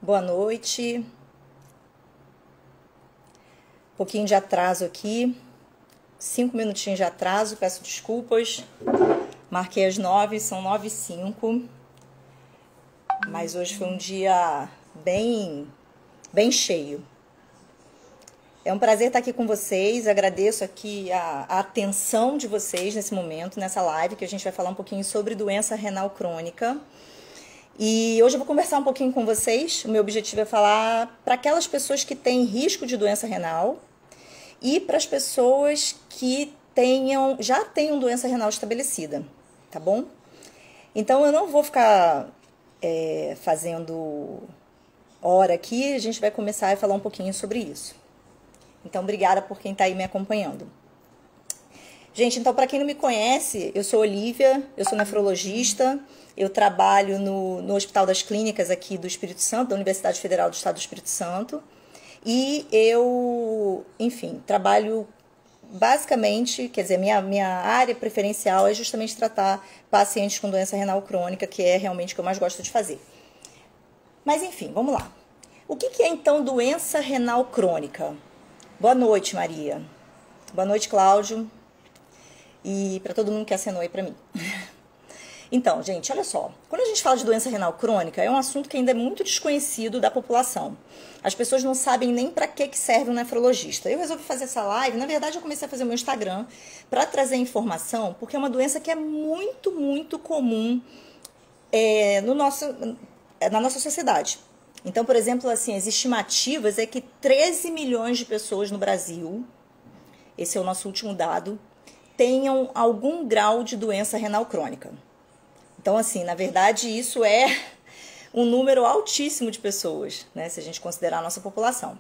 Boa noite. Um pouquinho de atraso aqui. 5 minutinhos de atraso, peço desculpas. Marquei às 9, são 9h05. Mas hoje foi um dia bem cheio. É um prazer estar aqui com vocês. Agradeço aqui a atenção de vocês nesse momento, nessa live, que a gente vai falar um pouquinho sobre doença renal crônica. E hoje eu vou conversar um pouquinho com vocês. O meu objetivo é falar para aquelas pessoas que têm risco de doença renal e para as pessoas que já tenham doença renal estabelecida, tá bom? Então eu não vou ficar fazendo hora aqui, a gente vai começar a falar um pouquinho sobre isso. Então, obrigada por quem está aí me acompanhando. Gente, então, para quem não me conhece, eu sou Olivia, eu sou nefrologista, eu trabalho no Hospital das Clínicas aqui do Espírito Santo, da Universidade Federal do Estado do Espírito Santo, e eu, enfim, trabalho basicamente, quer dizer, minha área preferencial é justamente tratar pacientes com doença renal crônica, que é realmente o que eu mais gosto de fazer. Mas, enfim, vamos lá. O que é, então, doença renal crônica? Boa noite, Maria. Boa noite, Cláudio. E para todo mundo que acenou aí para mim. Então, gente, olha só. Quando a gente fala de doença renal crônica, é um assunto que ainda é muito desconhecido da população. As pessoas não sabem nem para que serve um nefrologista. Eu resolvi fazer essa live, na verdade eu comecei a fazer o meu Instagram para trazer informação, porque é uma doença que é muito, muito comum na nossa sociedade. Então, por exemplo, assim, as estimativas é que 13 milhões de pessoas no Brasil, esse é o nosso último dado, tenham algum grau de doença renal crônica. Então, assim, na verdade, isso é um número altíssimo de pessoas, né, se a gente considerar a nossa população.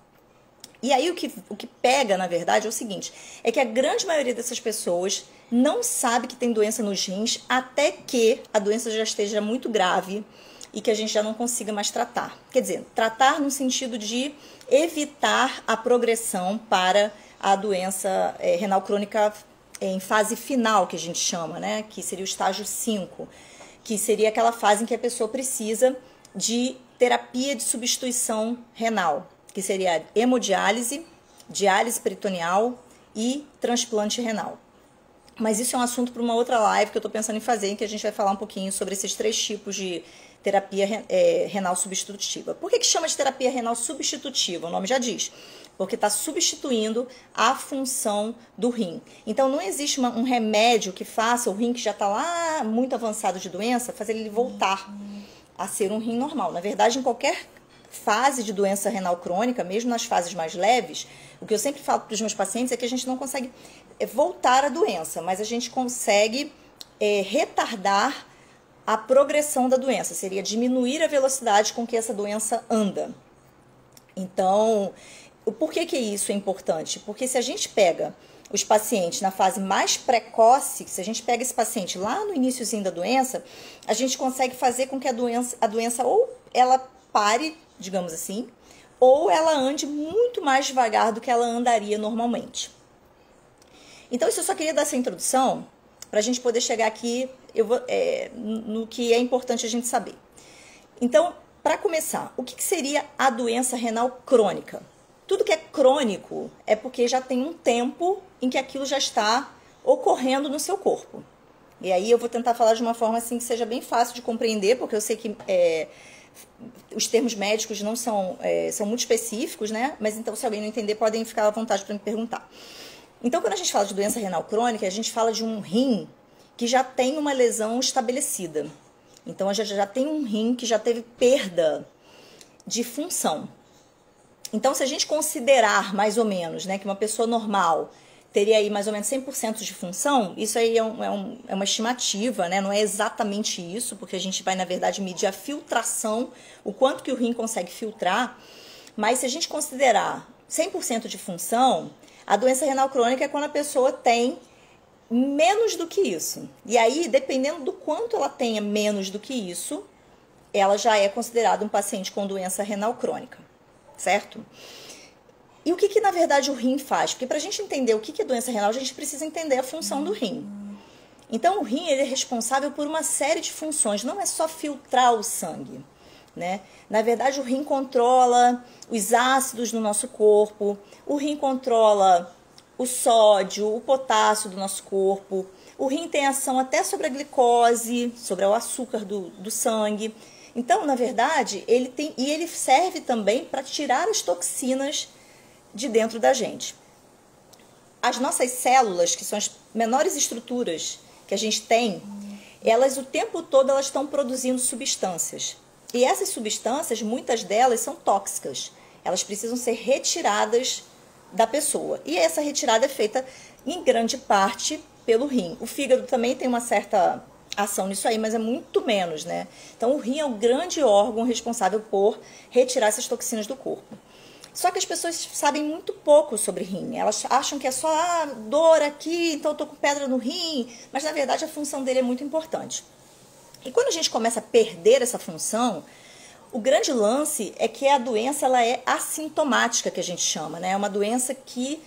E aí o que pega, na verdade, é o seguinte, é que a grande maioria dessas pessoas não sabe que tem doença nos rins até que a doença já esteja muito grave e que a gente já não consiga mais tratar. Quer dizer, tratar no sentido de evitar a progressão para a doença renal crônica em fase final, que a gente chama, né? Que seria o estágio 5, que seria aquela fase em que a pessoa precisa de terapia de substituição renal, que seria a hemodiálise, diálise peritoneal e transplante renal. Mas isso é um assunto para uma outra live que eu estou pensando em fazer, em que a gente vai falar um pouquinho sobre esses 3 tipos de terapia renal substitutiva. Por que chama de terapia renal substitutiva? O nome já diz. Porque está substituindo a função do rim. Então, não existe um remédio que faça o rim que já está lá muito avançado de doença, fazer ele voltar a ser um rim normal. Na verdade, em qualquer fase de doença renal crônica, mesmo nas fases mais leves, o que eu sempre falo para os meus pacientes é que a gente não consegue voltar a doença, mas a gente consegue retardar a progressão da doença, seria diminuir a velocidade com que essa doença anda. Então, por que isso é importante? Porque se a gente pega os pacientes na fase mais precoce, se a gente pega esse paciente lá no iniciozinho da doença, a gente consegue fazer com que a doença ou ela pare, digamos assim, ou ela ande muito mais devagar do que ela andaria normalmente. Então, isso eu só queria dar essa introdução para a gente poder chegar aqui no que é importante a gente saber. Então, para começar, o que seria a doença renal crônica? Tudo que é crônico é porque já tem um tempo em que aquilo já está ocorrendo no seu corpo. E aí eu vou tentar falar de uma forma assim que seja bem fácil de compreender, porque eu sei que os termos médicos não são muito específicos, né? Mas então, se alguém não entender, podem ficar à vontade para me perguntar. Então, quando a gente fala de doença renal crônica, a gente fala de um rim que já tem uma lesão estabelecida. Então, a gente já tem um rim que já teve perda de função. Então, se a gente considerar mais ou menos, né, que uma pessoa normal teria aí mais ou menos 100% de função, isso aí é uma estimativa, né? Não é exatamente isso, porque a gente vai, na verdade, medir a filtração, o quanto que o rim consegue filtrar. Mas se a gente considerar 100% de função, a doença renal crônica é quando a pessoa tem menos do que isso. E aí, dependendo do quanto ela tenha menos do que isso, ela já é considerada um paciente com doença renal crônica, certo? E o que na verdade o rim faz? Porque para a gente entender o que é doença renal, a gente precisa entender a função do rim. Então o rim ele é responsável por uma série de funções, não é só filtrar o sangue. né? Na verdade, o rim controla os ácidos no nosso corpo, o rim controla o sódio, o potássio do nosso corpo, o rim tem ação até sobre a glicose, sobre o açúcar do sangue. Então, na verdade, ele serve também para tirar as toxinas de dentro da gente. As nossas células, que são as menores estruturas que a gente tem, elas o tempo todo elas estão produzindo substâncias. E essas substâncias, muitas delas são tóxicas. Elas precisam ser retiradas da pessoa. E essa retirada é feita em grande parte pelo rim. O fígado também tem uma certa ação nisso aí, mas é muito menos, né? Então o rim é o grande órgão responsável por retirar essas toxinas do corpo. Só que as pessoas sabem muito pouco sobre rim. Elas acham que é só dor aqui, então eu tô com pedra no rim, mas na verdade a função dele é muito importante. E quando a gente começa a perder essa função, o grande lance é que a doença ela é assintomática, que a gente chama, né? É uma doença que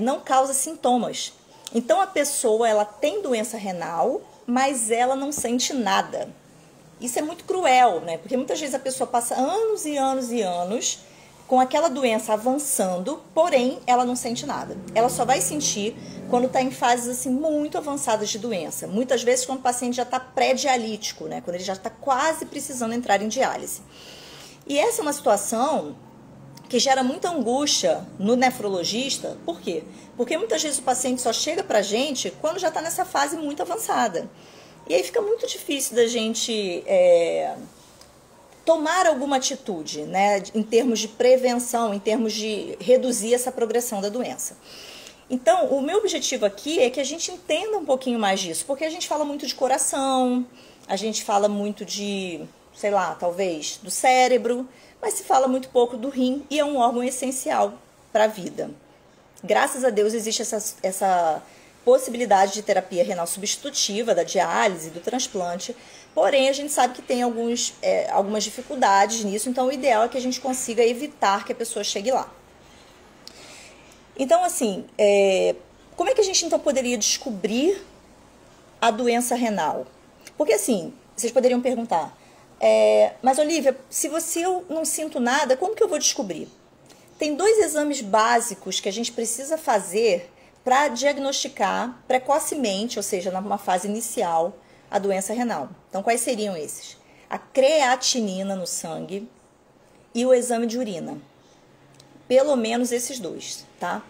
não causa sintomas. Então a pessoa ela tem doença renal, mas ela não sente nada. Isso é muito cruel, né? Porque muitas vezes a pessoa passa anos e anos e anos com aquela doença avançando, porém ela não sente nada. Ela só vai sentir quando está em fases assim muito avançadas de doença. Muitas vezes quando o paciente já está pré-dialítico, né? Quando ele já está quase precisando entrar em diálise. E essa é uma situação que gera muita angústia no nefrologista. Por quê? Porque muitas vezes o paciente só chega pra gente quando já está nessa fase muito avançada. E aí fica muito difícil da gente tomar alguma atitude, né, em termos de prevenção, em termos de reduzir essa progressão da doença. Então, o meu objetivo aqui é que a gente entenda um pouquinho mais disso, porque a gente fala muito de coração, a gente fala muito de, sei lá, talvez do cérebro, mas se fala muito pouco do rim e é um órgão essencial para a vida. Graças a Deus existe essa possibilidade de terapia renal substitutiva, da diálise, do transplante, porém a gente sabe que tem algumas dificuldades nisso, então o ideal é que a gente consiga evitar que a pessoa chegue lá. Então, assim, como é que a gente então poderia descobrir a doença renal? Porque assim, vocês poderiam perguntar, mas Olivia, se eu não sinto nada, como que eu vou descobrir? Tem 2 exames básicos que a gente precisa fazer para diagnosticar precocemente, ou seja, numa fase inicial, a doença renal. Então, quais seriam esses? A creatinina no sangue e o exame de urina. Pelo menos esses 2, tá?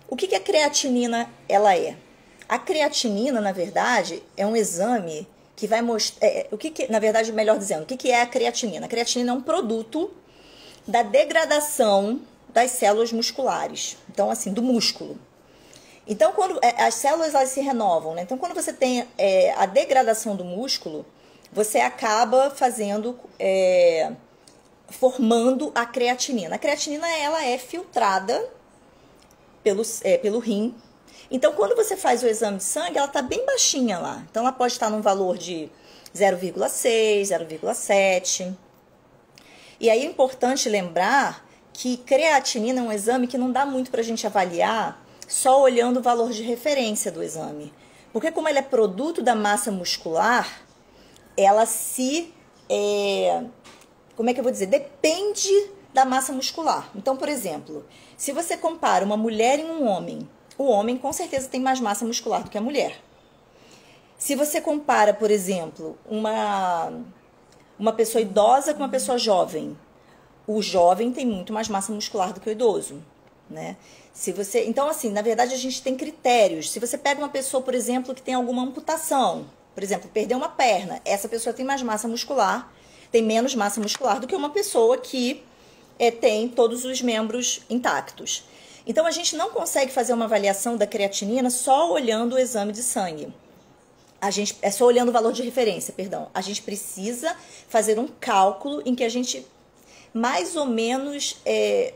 O que a creatinina ela é? A creatinina, na verdade, é um exame que vai mostrar... na verdade, melhor dizendo, o que é a creatinina? A creatinina é um produto da degradação das células musculares. Então, assim, do músculo. Então, quando as células elas se renovam, né? Então, quando você tem a degradação do músculo, você acaba formando a creatinina. A creatinina ela é filtrada pelo rim. Então, quando você faz o exame de sangue, ela está bem baixinha lá. Então, ela pode estar num valor de 0,6, 0,7. E aí é importante lembrar que creatinina é um exame que não dá muito para a gente avaliar só olhando o valor de referência do exame. Porque como ela é produto da massa muscular, ela como é que eu vou dizer? Depende da massa muscular. Então, por exemplo, se você compara uma mulher e um homem, o homem com certeza tem mais massa muscular do que a mulher. Se você compara, por exemplo, uma pessoa idosa com uma pessoa jovem, o jovem tem muito mais massa muscular do que o idoso, né? Então, assim, na verdade, a gente tem critérios. Se você pega uma pessoa, por exemplo, que tem alguma amputação, por exemplo, perdeu uma perna, essa pessoa tem mais massa muscular, tem menos massa muscular do que uma pessoa que tem todos os membros intactos. Então, a gente não consegue fazer uma avaliação da creatinina só olhando o exame de sangue. Só olhando o valor de referência, perdão. A gente precisa fazer um cálculo em que a gente mais ou menos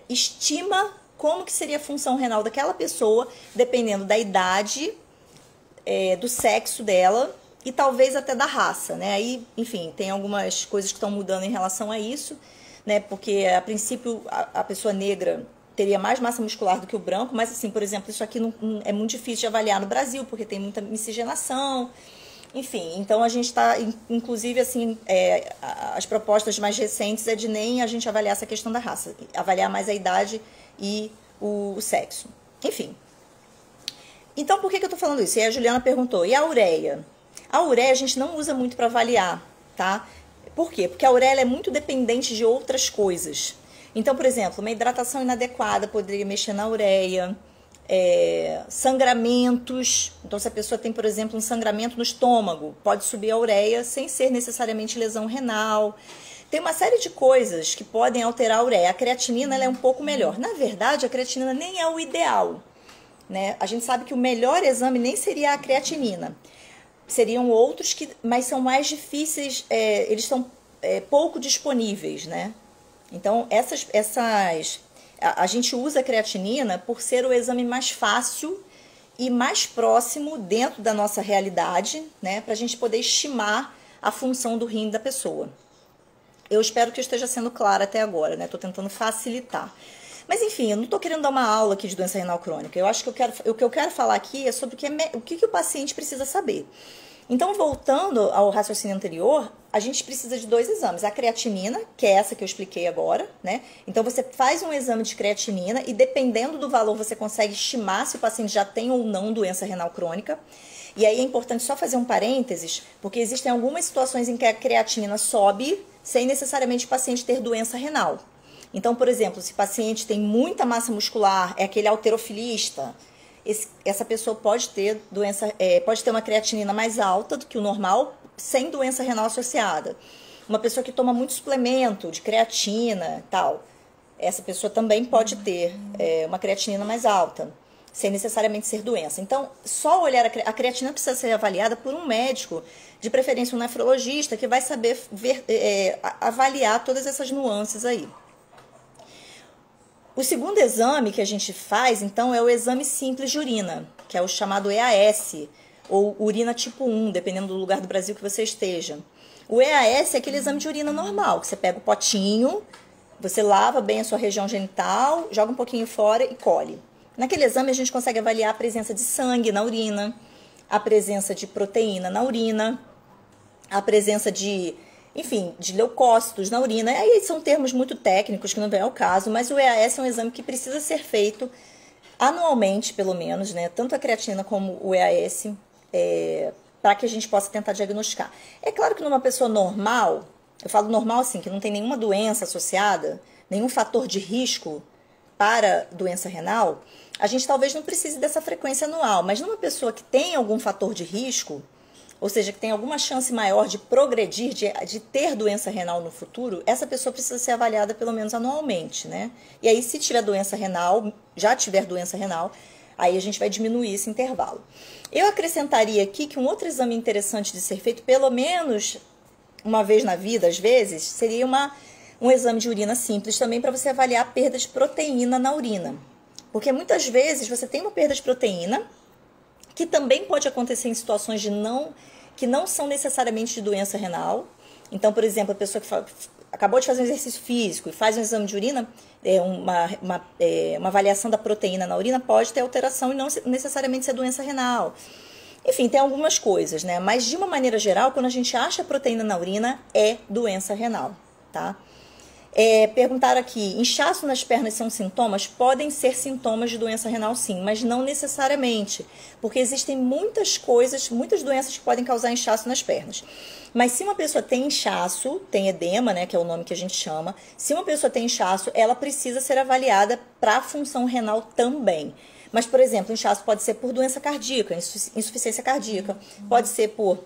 estima como que seria a função renal daquela pessoa, dependendo da idade, do sexo dela e talvez até da raça, né? Aí, enfim, tem algumas coisas que estão mudando em relação a isso, né? Porque, a princípio, a pessoa negra teria mais massa muscular do que o branco, mas, assim, por exemplo, isso aqui não é muito difícil de avaliar no Brasil, porque tem muita miscigenação. Enfim, então a gente está, inclusive, assim, as propostas mais recentes é de nem a gente avaliar essa questão da raça, avaliar mais a idade e o sexo. Enfim. Então, por que eu estou falando isso? E a Juliana perguntou, e a ureia? A ureia a gente não usa muito para avaliar, tá? Por quê? Porque a ureia ela é muito dependente de outras coisas. Então, por exemplo, uma hidratação inadequada poderia mexer na ureia, sangramentos. Então, se a pessoa tem, por exemplo, um sangramento no estômago, pode subir a ureia sem ser necessariamente lesão renal. Tem uma série de coisas que podem alterar a ureia. A creatinina ela é um pouco melhor. Na verdade, a creatinina nem é o ideal, né? A gente sabe que o melhor exame nem seria a creatinina. Seriam outros, mas são mais difíceis, eles são pouco disponíveis, né? Então, a gente usa a creatinina por ser o exame mais fácil e mais próximo dentro da nossa realidade, né? Para a gente poder estimar a função do rim da pessoa. Eu espero que eu esteja sendo clara até agora, né? Estou tentando facilitar. Mas enfim, eu não estou querendo dar uma aula aqui de doença renal crônica. Eu acho que o que eu quero falar aqui é sobre o que o paciente precisa saber. Então, voltando ao raciocínio anterior, a gente precisa de 2 exames. A creatinina, que é essa que eu expliquei agora, né? Então, você faz um exame de creatinina e, dependendo do valor, você consegue estimar se o paciente já tem ou não doença renal crônica. E aí é importante só fazer um parênteses, porque existem algumas situações em que a creatinina sobe sem necessariamente o paciente ter doença renal. Então, por exemplo, se o paciente tem muita massa muscular, é aquele halterofilista, essa pessoa pode ter pode ter uma creatinina mais alta do que o normal, sem doença renal associada. Uma pessoa que toma muito suplemento de creatina e tal, essa pessoa também pode ter uma creatinina mais alta, sem necessariamente ser doença. Então, só olhar a creatina precisa ser avaliada por um médico, de preferência um nefrologista, que vai saber avaliar todas essas nuances aí. O segundo exame que a gente faz, então, é o exame simples de urina, que é o chamado EAS, ou urina tipo 1, dependendo do lugar do Brasil que você esteja. O EAS é aquele exame de urina normal, que você pega o potinho, você lava bem a sua região genital, joga um pouquinho fora e colhe. Naquele exame a gente consegue avaliar a presença de sangue na urina, a presença de proteína na urina, a presença de leucócitos na urina. Aí são termos muito técnicos que não vem ao caso, mas o EAS é um exame que precisa ser feito anualmente, pelo menos, né? Tanto a creatina como o EAS, para que a gente possa tentar diagnosticar. É claro que numa pessoa normal, eu falo normal assim, que não tem nenhuma doença associada, nenhum fator de risco para doença renal, a gente talvez não precise dessa frequência anual, mas numa pessoa que tem algum fator de risco, ou seja, que tem alguma chance maior de progredir, de ter doença renal no futuro, essa pessoa precisa ser avaliada pelo menos anualmente, né? E aí, se tiver doença renal, já tiver doença renal, aí a gente vai diminuir esse intervalo. Eu acrescentaria aqui que um outro exame interessante de ser feito, pelo menos uma vez na vida, às vezes, seria um exame de urina simples também para você avaliar a perda de proteína na urina. Porque muitas vezes você tem uma perda de proteína, que também pode acontecer em situações que não são necessariamente de doença renal. Então, por exemplo, a pessoa que acabou de fazer um exercício físico e faz um exame de urina, uma avaliação da proteína na urina pode ter alteração e não necessariamente ser doença renal. Enfim, tem algumas coisas, né? Mas, de uma maneira geral, quando a gente acha proteína na urina, é doença renal, tá? Perguntaram aqui, inchaço nas pernas são sintomas? Podem ser sintomas de doença renal sim, mas não necessariamente, porque existem muitas doenças que podem causar inchaço nas pernas. Mas se uma pessoa tem inchaço, tem edema, né, que é o nome que a gente chama, se uma pessoa tem inchaço, ela precisa ser avaliada para a função renal também. Mas, por exemplo, inchaço pode ser por doença cardíaca, insuficiência cardíaca, pode ser por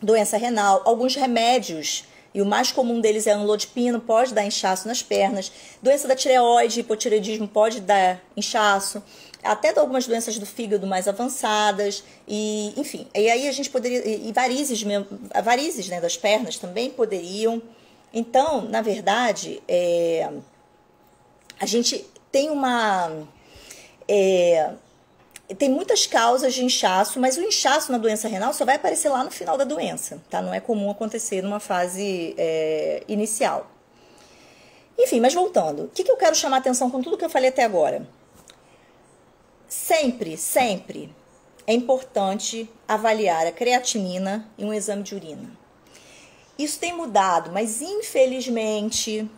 doença renal, alguns remédios, e o mais comum deles é a amlodipino, pode dar inchaço nas pernas. Doença da tireoide, hipotireoidismo pode dar inchaço. Até algumas doenças do fígado mais avançadas. E, enfim, e aí a gente poderia... E varizes, né, das pernas também poderiam. Então, na verdade, a gente tem tem muitas causas de inchaço, mas o inchaço na doença renal só vai aparecer lá no final da doença, tá? Não é comum acontecer numa fase inicial. Enfim, mas voltando, o que eu quero chamar a atenção com tudo que eu falei até agora? Sempre é importante avaliar a creatinina em um exame de urina. Isso tem mudado, mas infelizmente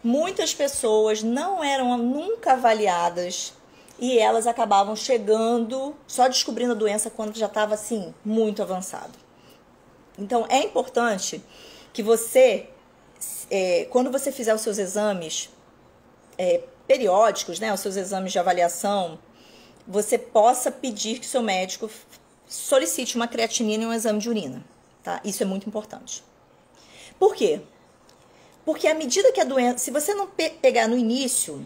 muitas pessoas não eram nunca avaliadas e elas acabavam chegando, só descobrindo a doença quando já estava assim, muito avançado. Então é importante que você, quando você fizer os seus exames periódicos, né, os seus exames de avaliação, você possa pedir que o seu médico solicite uma creatinina e um exame de urina, tá? Isso é muito importante. Por quê? Porque à medida que a doença, se você não pegar no início,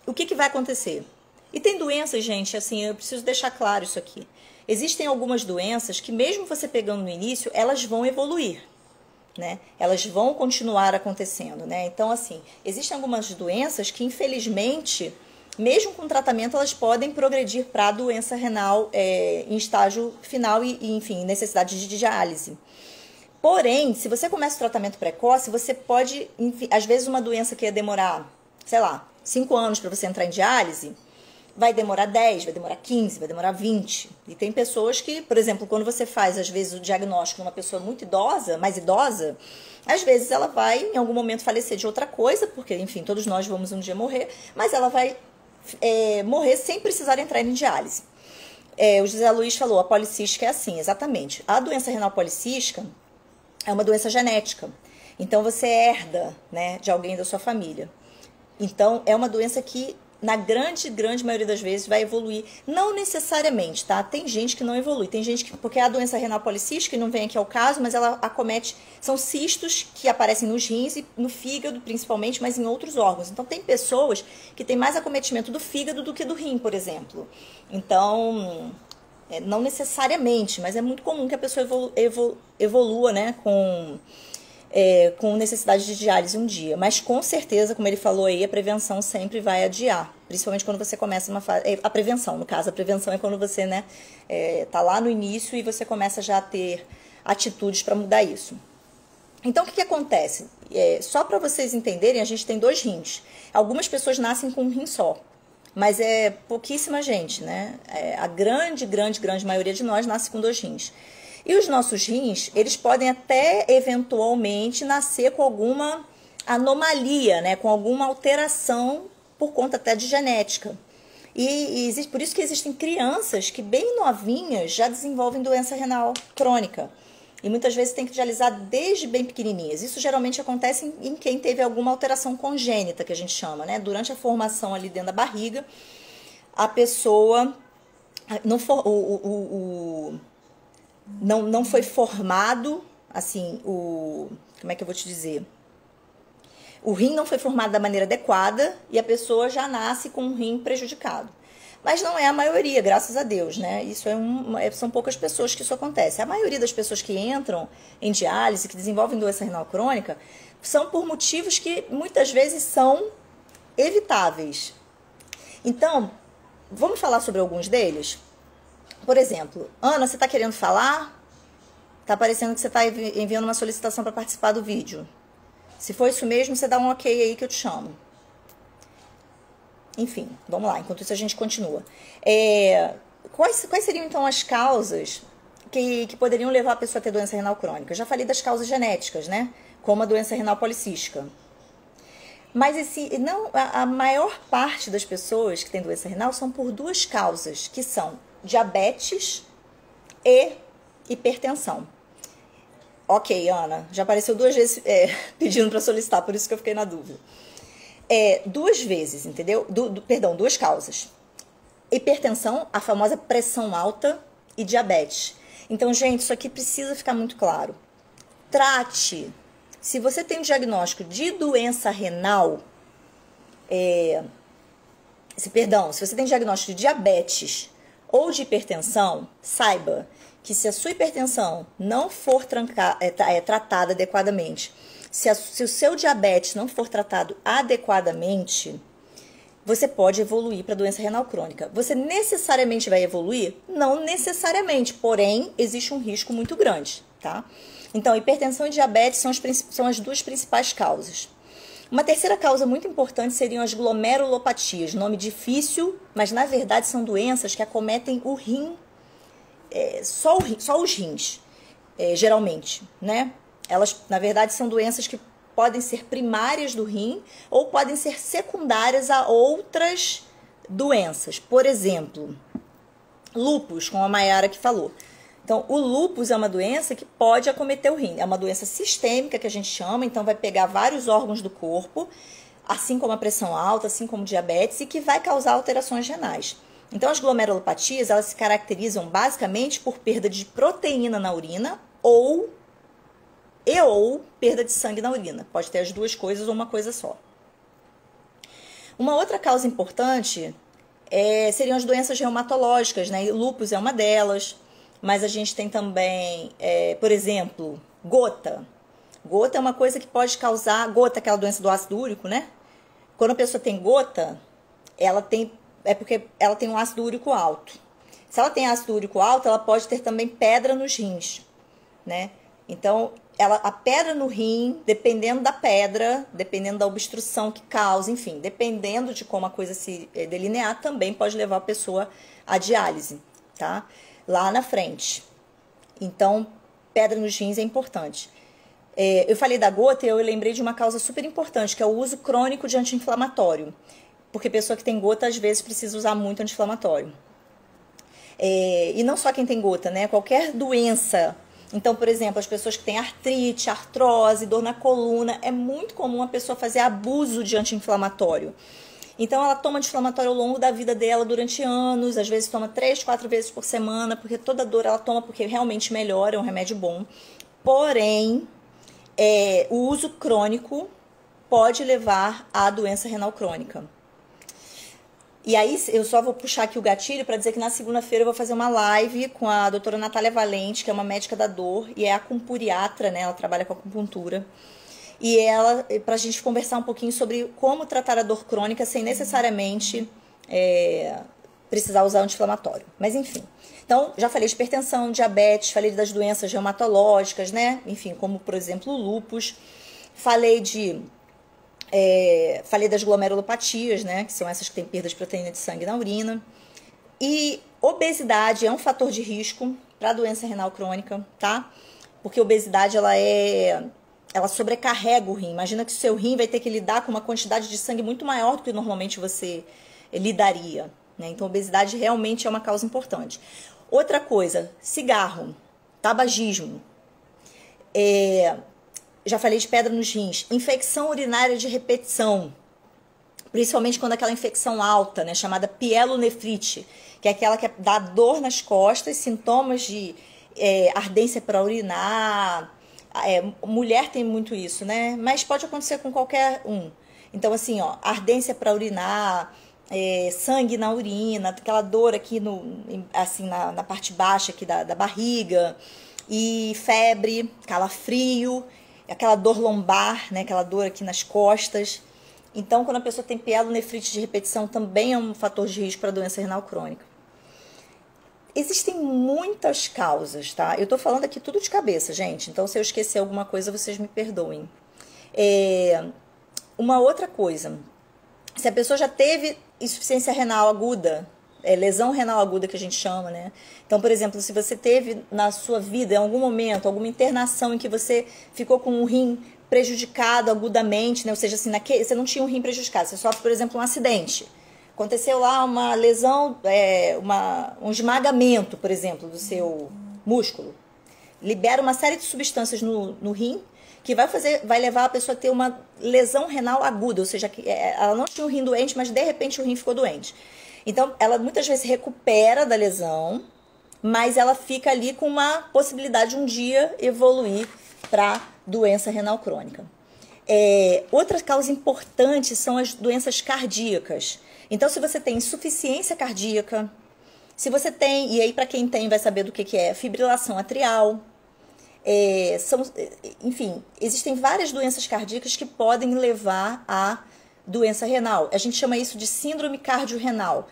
o que vai acontecer? E tem doenças, gente, assim, eu preciso deixar claro isso aqui. Existem algumas doenças que mesmo você pegando no início, elas vão evoluir, né? Elas vão continuar acontecendo, né? Então, assim, existem algumas doenças que, infelizmente, mesmo com tratamento, elas podem progredir para a doença renal em estágio final e, enfim, necessidade de diálise. Porém, se você começa o tratamento precoce, você pode, enfim, às vezes uma doença que ia demorar, sei lá, 5 anos para você entrar em diálise, vai demorar 10, vai demorar 15, vai demorar 20. E tem pessoas que, por exemplo, quando você faz, às vezes, o diagnóstico numa pessoa muito idosa, mais idosa, às vezes ela vai, em algum momento, falecer de outra coisa, porque, enfim, todos nós vamos um dia morrer, mas ela vai morrer sem precisar entrar em diálise. O José Luiz falou, a policística é assim, exatamente. A doença renal policística é uma doença genética. Então, você herda, né, de alguém da sua família. Então, é uma doença que, na grande maioria das vezes, vai evoluir. Não necessariamente, tá? Tem gente que não evolui. Tem gente que, porque a doença renal policística, não vem aqui ao caso, mas ela acomete, são cistos que aparecem nos rins e no fígado, principalmente, mas em outros órgãos. Então, tem pessoas que têm mais acometimento do fígado do que do rim, por exemplo. Então, não necessariamente, mas é muito comum que a pessoa evolua, né, com necessidade de diálise um dia. Mas com certeza, como ele falou aí, a prevenção sempre vai adiar. Principalmente quando você começa uma fase... A prevenção, no caso, a prevenção é quando você, né, tá lá no início e você começa já a ter atitudes para mudar isso. Então, o que acontece? Só para vocês entenderem, a gente tem 2 rins. Algumas pessoas nascem com um rim só. Mas é pouquíssima gente, né? A grande maioria de nós nasce com 2 rins. E os nossos rins, eles podem até eventualmente nascer com alguma anomalia, né? Com alguma alteração por conta até de genética. E por isso que existem crianças que bem novinhas já desenvolvem doença renal crônica. E muitas vezes tem que dialisar desde bem pequenininhas. Isso geralmente acontece em quem teve alguma alteração congênita, que a gente chama, né? Durante a formação ali dentro da barriga, a pessoa não foi formado, assim, como é que eu vou te dizer? O rim não foi formado da maneira adequada e a pessoa já nasce com um rim prejudicado. Mas não é a maioria, graças a Deus, né? Isso são poucas pessoas que isso acontece. A maioria das pessoas que entram em diálise, que desenvolvem doença renal crônica, são por motivos que muitas vezes são evitáveis. Então, vamos falar sobre alguns deles? Por exemplo, Ana, você está querendo falar? Está parecendo que você está enviando uma solicitação para participar do vídeo. Se for isso mesmo, você dá um ok aí que eu te chamo. Enfim, vamos lá, enquanto isso a gente continua. Quais seriam então as causas que poderiam levar a pessoa a ter doença renal crônica? Eu já falei das causas genéticas, né? Como a doença renal policística. Mas a maior parte das pessoas que têm doença renal são por 2 causas, que são diabetes e hipertensão. Ok, Ana, já apareceu 2 vezes pedindo para solicitar, por isso que eu fiquei na dúvida. 2 vezes, entendeu? 2 causas. Hipertensão, a famosa pressão alta, e diabetes. Então, gente, isso aqui precisa ficar muito claro. Trate. Se você tem um diagnóstico de doença renal, se você tem diagnóstico de diabetes ou de hipertensão, saiba que se a sua hipertensão não for tratada adequadamente, se o seu diabetes não for tratado adequadamente, você pode evoluir para doença renal crônica. Você necessariamente vai evoluir? Não necessariamente, porém, existe um risco muito grande, tá? Então, hipertensão e diabetes são as 2 principais causas. Uma terceira causa muito importante seriam as glomerulopatias, nome difícil, mas na verdade são doenças que acometem o rim só os rins, geralmente, né? Elas, na verdade, são doenças que podem ser primárias do rim ou podem ser secundárias a outras doenças. Por exemplo, lúpus, como a Mayara que falou. Então, o lúpus é uma doença que pode acometer o rim. É uma doença sistêmica que a gente chama, então vai pegar vários órgãos do corpo, assim como a pressão alta, assim como diabetes, e que vai causar alterações renais. Então, as glomerulopatias, elas se caracterizam basicamente por perda de proteína na urina ou perda de sangue na urina. Pode ter as duas coisas ou uma coisa só. Uma outra causa importante seriam as doenças reumatológicas, né? E o lúpus é uma delas, mas a gente tem também, por exemplo, gota. Gota é uma coisa que pode causar, gota, aquela doença do ácido úrico, né? Quando a pessoa tem gota, é porque ela tem um ácido úrico alto. Se ela tem ácido úrico alto, ela pode ter também pedra nos rins, né? Então, a pedra no rim, dependendo da pedra, dependendo da obstrução que causa, enfim, dependendo de como a coisa se delinear, também pode levar a pessoa à diálise, tá? Lá na frente. Então, pedra nos rins é importante. Eu falei da gota e eu lembrei de uma causa super importante, que é o uso crônico de anti-inflamatório. Porque pessoa que tem gota, às vezes, precisa usar muito anti-inflamatório. E não só quem tem gota, né? Qualquer doença. Então, por exemplo, as pessoas que têm artrite, artrose, dor na coluna, é muito comum a pessoa fazer abuso de anti-inflamatório. Então, ela toma anti-inflamatório ao longo da vida dela durante anos, às vezes toma 3, 4 vezes por semana, porque toda dor ela toma porque realmente melhora, é um remédio bom. Porém, o uso crônico pode levar à doença renal crônica. E aí, eu só vou puxar aqui o gatilho para dizer que na segunda-feira eu vou fazer uma live com a doutora Natália Valente, que é uma médica da dor e é acupuntoriatra, né? Ela trabalha com acupuntura. E ela, pra gente conversar um pouquinho sobre como tratar a dor crônica sem necessariamente precisar usar anti-inflamatório. Mas enfim. Então, já falei de hipertensão, diabetes, falei das doenças reumatológicas, né? Enfim, como por exemplo o lúpus. Falei das glomerulopatias, né? Que são essas que têm perda de proteína de sangue na urina. E obesidade é um fator de risco para a doença renal crônica, tá? Porque a obesidade, ela sobrecarrega o rim. Imagina que o seu rim vai ter que lidar com uma quantidade de sangue muito maior do que normalmente você lidaria, né? Então, a obesidade realmente é uma causa importante. Outra coisa, cigarro, tabagismo. Já falei de pedra nos rins. Infecção urinária de repetição. Principalmente quando aquela infecção alta, né, chamada pielonefrite, que é aquela que dá dor nas costas, sintomas de ardência para urinar. Mulher tem muito isso, né? Mas pode acontecer com qualquer um. Então, assim, ó, ardência para urinar, sangue na urina, aquela dor aqui na parte baixa aqui da barriga, e febre, calafrio, aquela dor lombar, né? Aquela dor aqui nas costas. Então, quando a pessoa tem pielonefrite de repetição, também é um fator de risco para doença renal crônica. Existem muitas causas, tá? Eu tô falando aqui tudo de cabeça, gente. Então, se eu esquecer alguma coisa, vocês me perdoem. Uma outra coisa. Se a pessoa já teve insuficiência renal aguda, lesão renal aguda que a gente chama, né? Então, por exemplo, se você teve na sua vida, em algum momento, alguma internação em que você ficou com um rim prejudicado agudamente, né? Ou seja, assim, você não tinha um rim prejudicado, você sofre, por exemplo, um acidente. Aconteceu lá uma lesão, um esmagamento, por exemplo, do seu músculo. Libera uma série de substâncias no rim que vai levar a pessoa a ter uma lesão renal aguda, ou seja, ela não tinha um rim doente, mas de repente o rim ficou doente. Então, ela muitas vezes recupera da lesão, mas ela fica ali com uma possibilidade de um dia evoluir para doença renal crônica. Outra causa importante são as doenças cardíacas. Então, se você tem insuficiência cardíaca, se você tem, e aí para quem tem vai saber do que é, fibrilação atrial, enfim, existem várias doenças cardíacas que podem levar a doença renal. A gente chama isso de síndrome cardiorrenal,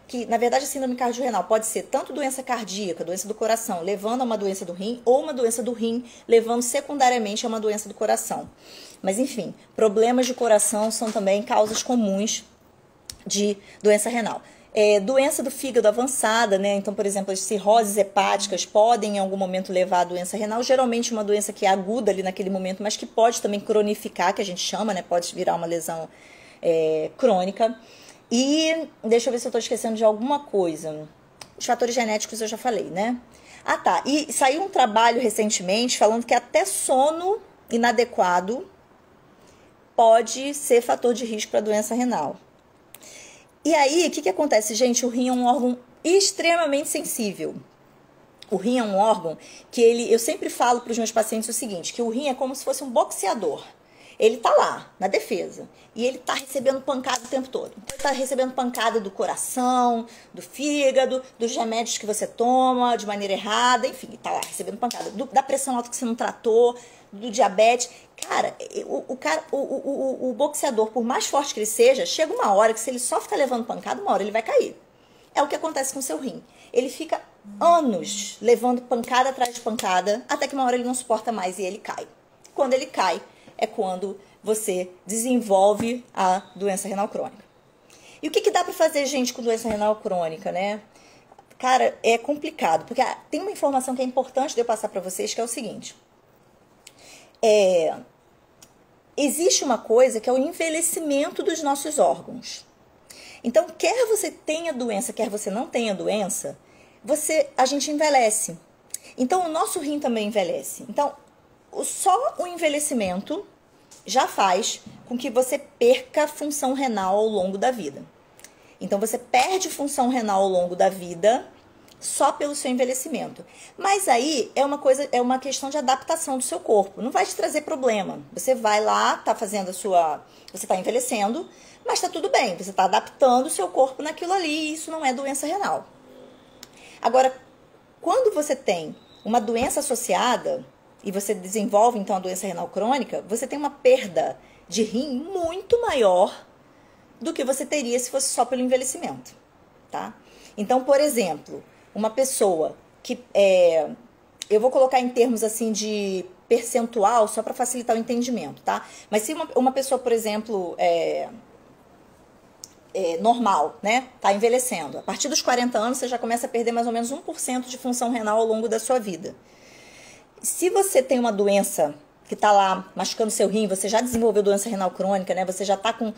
que na verdade a síndrome cardiorrenal pode ser tanto doença cardíaca, doença do coração, levando a uma doença do rim, ou uma doença do rim, levando secundariamente a uma doença do coração. Mas enfim, problemas de coração são também causas comuns de doença renal. Doença do fígado avançada, né? Então, por exemplo, as cirroses hepáticas podem em algum momento levar à doença renal, geralmente uma doença que é aguda ali naquele momento, mas que pode também cronificar, que a gente chama, né? Pode virar uma lesão crônica. E deixa eu ver se eu estou esquecendo de alguma coisa. Os fatores genéticos eu já falei, né? Ah, tá. E saiu um trabalho recentemente falando que até sono inadequado pode ser fator de risco para doença renal. E aí, o que acontece, gente? O rim é um órgão extremamente sensível. O rim é um órgão que eu sempre falo para os meus pacientes o seguinte, que o rim é como se fosse um boxeador. Ele tá lá, na defesa, e ele tá recebendo pancada o tempo todo. Ele tá recebendo pancada do coração, do fígado, dos remédios que você toma de maneira errada, enfim, tá lá recebendo pancada. Da pressão alta que você não tratou, do diabetes. Cara, o boxeador, por mais forte que ele seja, chega uma hora que se ele só ficar levando pancada, uma hora ele vai cair. É o que acontece com o seu rim. Ele fica anos levando pancada atrás de pancada, até que uma hora ele não suporta mais e ele cai. Quando ele cai, é quando você desenvolve a doença renal crônica. E o que dá para fazer, gente, com doença renal crônica, né? Cara, é complicado, porque tem uma informação que é importante de eu passar para vocês, que é o seguinte. Existe uma coisa que é o envelhecimento dos nossos órgãos. Então, quer você tenha doença, quer você não tenha doença, a gente envelhece. Então, o nosso rim também envelhece. Então, só o envelhecimento já faz com que você perca função renal ao longo da vida. Então, você perde função renal ao longo da vida só pelo seu envelhecimento. Mas aí é uma questão de adaptação do seu corpo. Não vai te trazer problema. Você vai lá, tá fazendo você tá envelhecendo, mas tá tudo bem. Você tá adaptando o seu corpo naquilo ali e isso não é doença renal. Agora, quando você tem uma doença associada e você desenvolve então a doença renal crônica, você tem uma perda de rim muito maior do que você teria se fosse só pelo envelhecimento, tá? Então, por exemplo, uma pessoa que eu vou colocar em termos assim de percentual só para facilitar o entendimento, tá? Mas se uma pessoa, por exemplo, normal, né? Tá envelhecendo. A partir dos 40 anos você já começa a perder mais ou menos 1% de função renal ao longo da sua vida. Se você tem uma doença que tá lá machucando seu rim, você já desenvolveu doença renal crônica, né? Você já tá com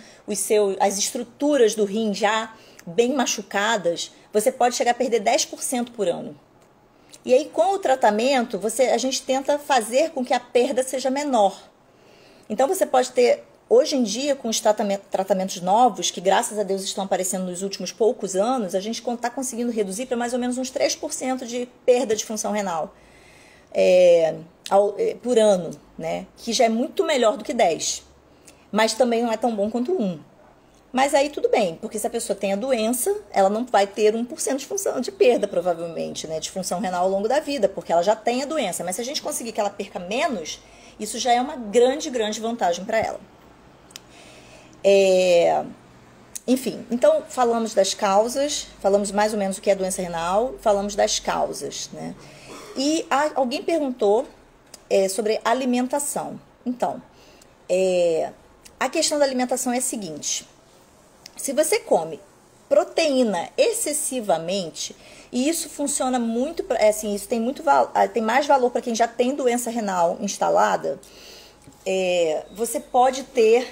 as estruturas do rim já bem machucadas, você pode chegar a perder 10% por ano. E aí, com o tratamento, a gente tenta fazer com que a perda seja menor. Então, você pode ter, hoje em dia, com os tratamentos novos, que graças a Deus estão aparecendo nos últimos poucos anos, a gente está conseguindo reduzir para mais ou menos uns 3% de perda de função renal por ano, né? Que já é muito melhor do que 10%. Mas também não é tão bom quanto 1%. Mas aí tudo bem, porque se a pessoa tem a doença, ela não vai ter 1% de função de perda, provavelmente, né, de função renal ao longo da vida, porque ela já tem a doença. Mas se a gente conseguir que ela perca menos, isso já é uma grande, grande vantagem para ela. Enfim, então falamos das causas, falamos mais ou menos o que é doença renal, falamos das causas, né? E alguém perguntou sobre alimentação. Então, a questão da alimentação é a seguinte. Se você come proteína excessivamente, e isso funciona muito, isso tem mais valor para quem já tem doença renal instalada, você pode ter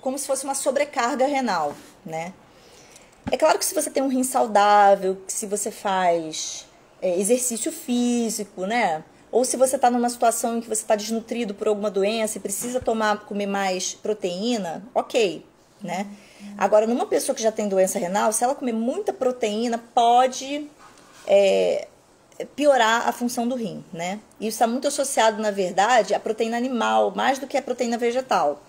como se fosse uma sobrecarga renal, né? É claro que se você tem um rim saudável, que se você faz exercício físico, né? Ou se você está numa situação em que você está desnutrido por alguma doença e precisa comer mais proteína, ok, né? Agora, numa pessoa que já tem doença renal, se ela comer muita proteína, pode piorar a função do rim, né? Isso está muito associado, na verdade, à proteína animal, mais do que à proteína vegetal,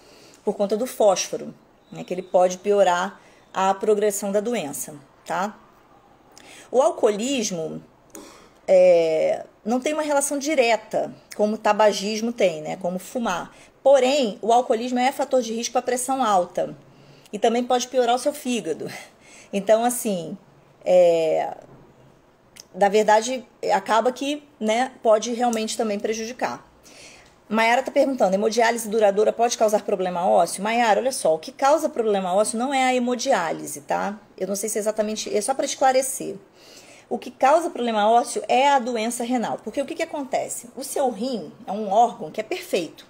por conta do fósforo, né? Que ele pode piorar a progressão da doença, tá? O alcoolismo não tem uma relação direta, como o tabagismo tem, né? Como fumar. Porém, o alcoolismo é fator de risco para pressão alta. E também pode piorar o seu fígado. Então, assim, na verdade, acaba que, né, pode realmente também prejudicar. Maiara está perguntando, hemodiálise duradoura pode causar problema ósseo? Maiara, olha só, o que causa problema ósseo não é a hemodiálise, tá? Eu não sei se é exatamente, é só para esclarecer. O que causa problema ósseo é a doença renal, porque o que acontece? O seu rim é um órgão que é perfeito,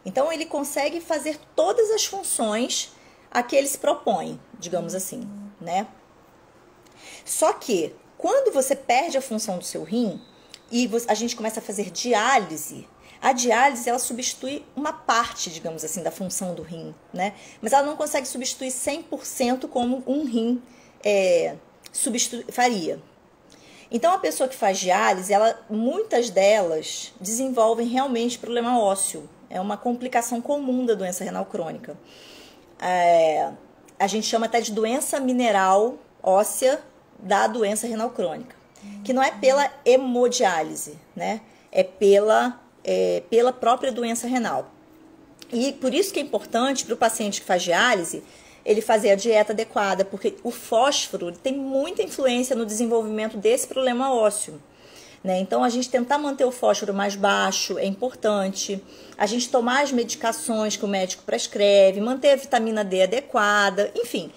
então ele consegue fazer todas as funções a que ele se propõe, digamos assim, né? Só que, quando você perde a função do seu rim e a gente começa a fazer diálise, a diálise, ela substitui uma parte, digamos assim, da função do rim, né? Mas ela não consegue substituir 100% como um rim faria. Então, a pessoa que faz diálise, muitas delas desenvolvem realmente problema ósseo. É uma complicação comum da doença renal crônica. A gente chama até de doença mineral óssea da doença renal crônica, que não é pela hemodiálise, né? É pela própria doença renal. E por isso que é importante para o paciente que faz diálise, ele fazer a dieta adequada, porque o fósforo tem muita influência no desenvolvimento desse problema ósseo, né? Então, a gente tentar manter o fósforo mais baixo é importante, a gente tomar as medicações que o médico prescreve, manter a vitamina D adequada, enfim.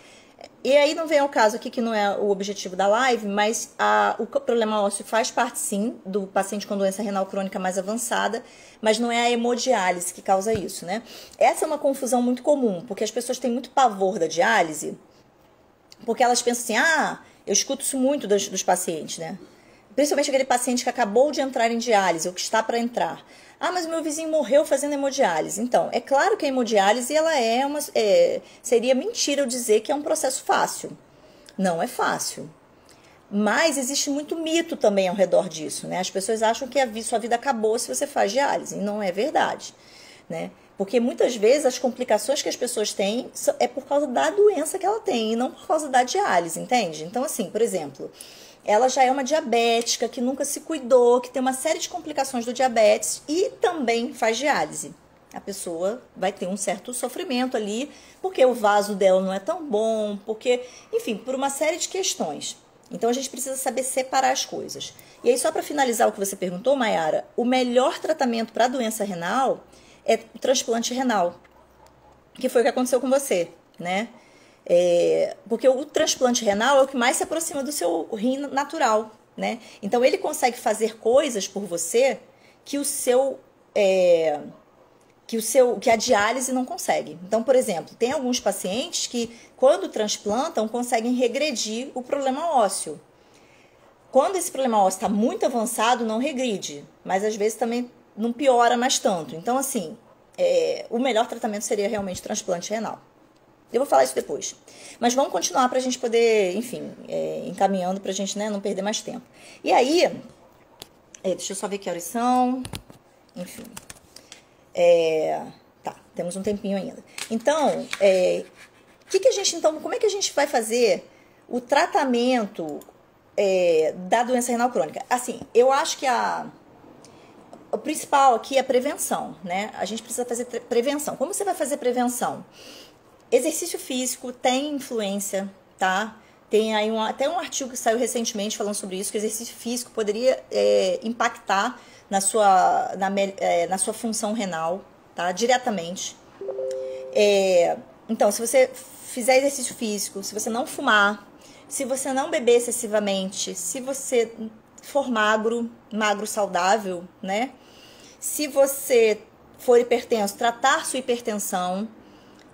E aí não vem ao caso aqui, que não é o objetivo da live, mas o problema ósseo faz parte, sim, do paciente com doença renal crônica mais avançada, mas não é a hemodiálise que causa isso, né? Essa é uma confusão muito comum, porque as pessoas têm muito pavor da diálise, porque elas pensam assim, eu escuto isso muito dos pacientes, né? Principalmente aquele paciente que acabou de entrar em diálise, ou que está para entrar. Mas o meu vizinho morreu fazendo hemodiálise. Então, é claro que a hemodiálise seria mentira eu dizer que é um processo fácil. Não é fácil. Mas existe muito mito também ao redor disso, né? As pessoas acham que sua vida acabou se você faz diálise. E não é verdade, né? Porque muitas vezes as complicações que as pessoas têm é por causa da doença que ela tem e não por causa da diálise, entende? Então, assim, por exemplo, ela já é uma diabética que nunca se cuidou, que tem uma série de complicações do diabetes e também faz diálise. A pessoa vai ter um certo sofrimento ali, porque o vaso dela não é tão bom, porque, enfim, por uma série de questões. Então, a gente precisa saber separar as coisas. E aí, só para finalizar o que você perguntou, Maiara, o melhor tratamento para a doença renal é o transplante renal, que foi o que aconteceu com você, né? Porque o transplante renal é o que mais se aproxima do seu rim natural, né? Então, ele consegue fazer coisas por você que que a diálise não consegue. Então, por exemplo, tem alguns pacientes que, quando transplantam, conseguem regredir o problema ósseo. Quando esse problema ósseo está muito avançado, não regride, mas às vezes também não piora mais tanto. Então, assim, o melhor tratamento seria realmente o transplante renal. Eu vou falar isso depois. Mas vamos continuar para a gente poder, enfim, encaminhando para a gente, né, não perder mais tempo. E aí, deixa eu só ver que horas são. Enfim. Tá, temos um tempinho ainda. Então, como é que a gente vai fazer o tratamento da doença renal crônica? Assim, eu acho que o principal aqui é a prevenção, né? A gente precisa fazer prevenção. Como você vai fazer prevenção? Exercício físico tem influência, tá? Tem aí até um artigo que saiu recentemente falando sobre isso, que o exercício físico poderia impactar na sua função renal, tá? Diretamente. Então, se você fizer exercício físico, se você não fumar, se você não beber excessivamente, se você for magro saudável, né? Se você for hipertenso, tratar sua hipertensão.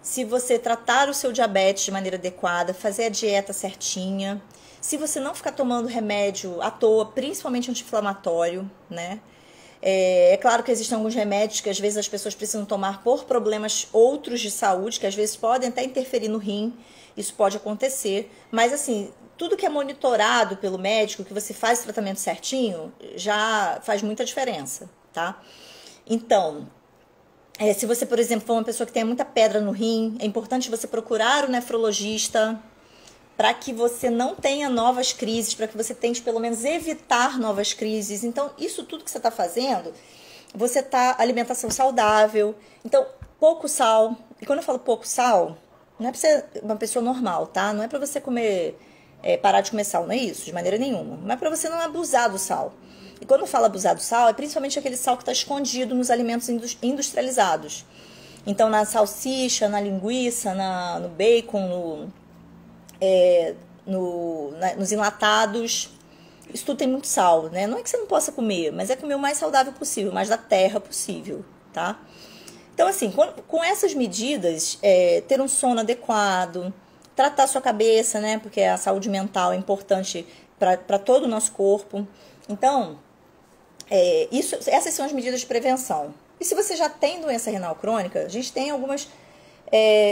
Se você tratar o seu diabetes de maneira adequada, fazer a dieta certinha, se você não ficar tomando remédio à toa, principalmente anti-inflamatório, né? É claro que existem alguns remédios que às vezes as pessoas precisam tomar por problemas outros de saúde, que às vezes podem até interferir no rim, isso pode acontecer, mas assim, tudo que é monitorado pelo médico, que você faz o tratamento certinho, já faz muita diferença, tá? Então, se você, por exemplo, for uma pessoa que tem muita pedra no rim, é importante você procurar o nefrologista para que você não tenha novas crises, para que você tente pelo menos evitar novas crises. Então, isso tudo que você está fazendo, você está alimentação saudável, então pouco sal. E quando eu falo pouco sal, não é para ser uma pessoa normal, tá? Não é para você parar de comer sal, não é isso, de maneira nenhuma. Não é para você não abusar do sal. E quando fala abusar do sal, é principalmente aquele sal que está escondido nos alimentos industrializados. Então, na salsicha, na linguiça, no bacon, nos enlatados, isso tudo tem muito sal, né? Não é que você não possa comer, mas é comer o mais saudável possível, o mais da terra possível, tá? Então, assim, com essas medidas, ter um sono adequado, tratar a sua cabeça, né? Porque a saúde mental é importante para todo o nosso corpo. Então, essas são as medidas de prevenção. E se você já tem doença renal crônica, a gente tem algumas...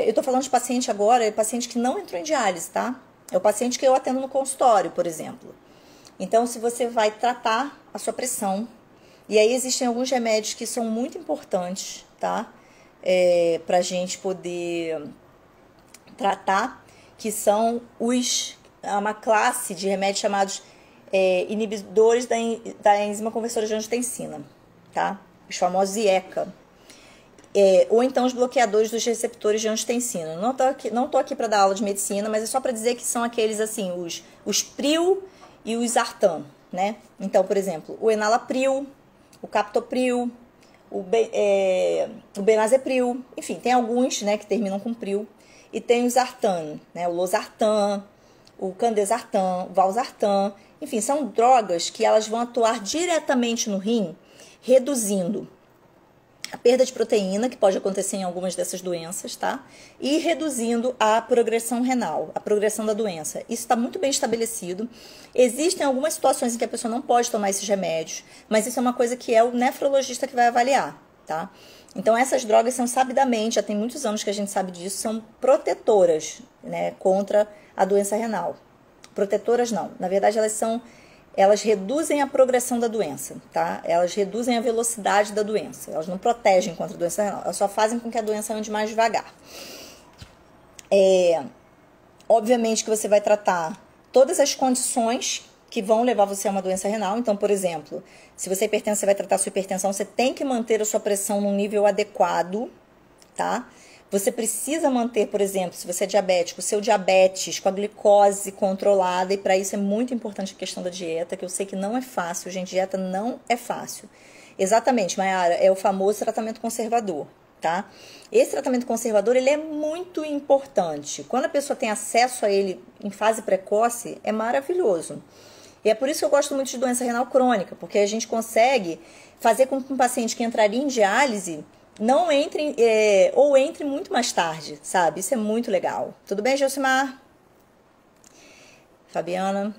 eu tô falando de paciente agora, é paciente que não entrou em diálise, tá? É o paciente que eu atendo no consultório, por exemplo. Então, se você vai tratar a sua pressão, e aí existem alguns remédios que são muito importantes, tá? Pra gente poder tratar, que são uma classe de remédios chamados inibidores da enzima conversora de angiotensina, tá? Os famosos IECA. Ou então os bloqueadores dos receptores de angiotensina. Não tô aqui para dar aula de medicina, mas é só para dizer que são aqueles assim, os PRIO e os Zartan, né? Então, por exemplo, o Enalapril, o Captopril, o Benazepril, enfim, tem alguns, né, que terminam com Pril, e tem o Zartan, né, o Losartan, o Candesartan, o Valsartan, enfim, são drogas que elas vão atuar diretamente no rim, reduzindo a perda de proteína, que pode acontecer em algumas dessas doenças, tá? E reduzindo a progressão renal, a progressão da doença. Isso está muito bem estabelecido. Existem algumas situações em que a pessoa não pode tomar esses remédios, mas isso é uma coisa que é o nefrologista que vai avaliar, tá? Então, essas drogas são sabidamente, já tem muitos anos que a gente sabe disso, são protetoras, né, contra a doença renal. Protetoras não, na verdade elas reduzem a progressão da doença, tá? Elas reduzem a velocidade da doença. Elas não protegem contra a doença renal, elas só fazem com que a doença ande mais devagar. Obviamente que você vai tratar todas as condições que vão levar você a uma doença renal. Então, por exemplo, se você é hipertenso, você vai tratar a sua hipertensão, você tem que manter a sua pressão num nível adequado, tá? Você precisa manter, por exemplo, se você é diabético, o seu diabetes com a glicose controlada, e para isso é muito importante a questão da dieta, que eu sei que não é fácil, gente, dieta não é fácil. Exatamente, Mayara, é o famoso tratamento conservador, tá? Esse tratamento conservador, ele é muito importante. Quando a pessoa tem acesso a ele em fase precoce, é maravilhoso. E é por isso que eu gosto muito de doença renal crônica, porque a gente consegue fazer com que um paciente que entraria em diálise não entre, ou entre muito mais tarde, sabe? Isso é muito legal. Tudo bem, Gelsimar? Fabiana?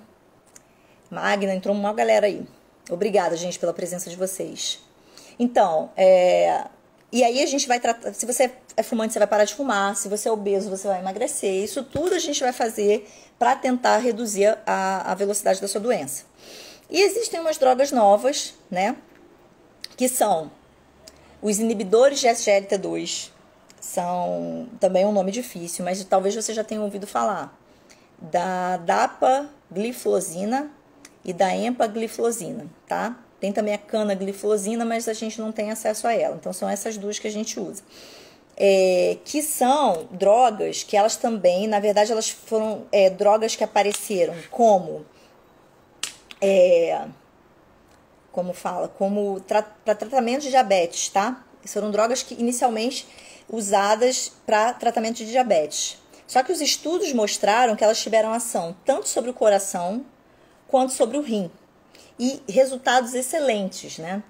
Magna, entrou uma galera aí. Obrigada, gente, pela presença de vocês. Então, e aí a gente vai tratar, se você é fumante, você vai parar de fumar, se você é obeso, você vai emagrecer. Isso tudo a gente vai fazer para tentar reduzir a velocidade da sua doença. E existem umas drogas novas, né? Que são os inibidores de SGLT2, são também um nome difícil, mas talvez você já tenha ouvido falar da dapagliflozina e da empagliflozina, tá? Tem também a canagliflozina, mas a gente não tem acesso a ela. Então, são essas duas que a gente usa. Que são drogas que elas também, na verdade, elas foram drogas que apareceram como... como para tratamento de diabetes, tá? Foram drogas que inicialmente usadas para tratamento de diabetes. Só que os estudos mostraram que elas tiveram ação tanto sobre o coração quanto sobre o rim. E resultados excelentes, né?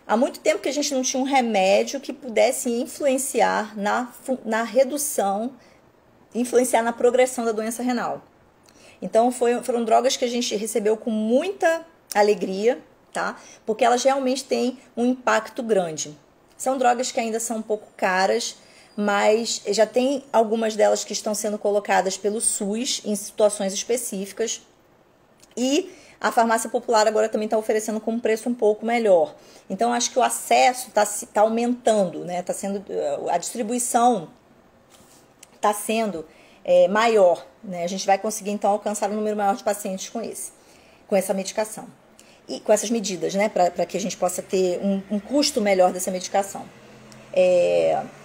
Há muito tempo que a gente não tinha um remédio que pudesse influenciar na redução, influenciar na progressão da doença renal. Então, foram drogas que a gente recebeu com muita alegria, tá? Porque elas realmente têm um impacto grande. São drogas que ainda são um pouco caras, mas já tem algumas delas que estão sendo colocadas pelo SUS em situações específicas. E a farmácia popular agora também está oferecendo com um preço um pouco melhor. Então, acho que o acesso está aumentando, né? A distribuição está sendo maior, né? A gente vai conseguir, então, alcançar um número maior de pacientes com essa medicação. E com essas medidas, né, para que a gente possa ter um custo melhor dessa medicação.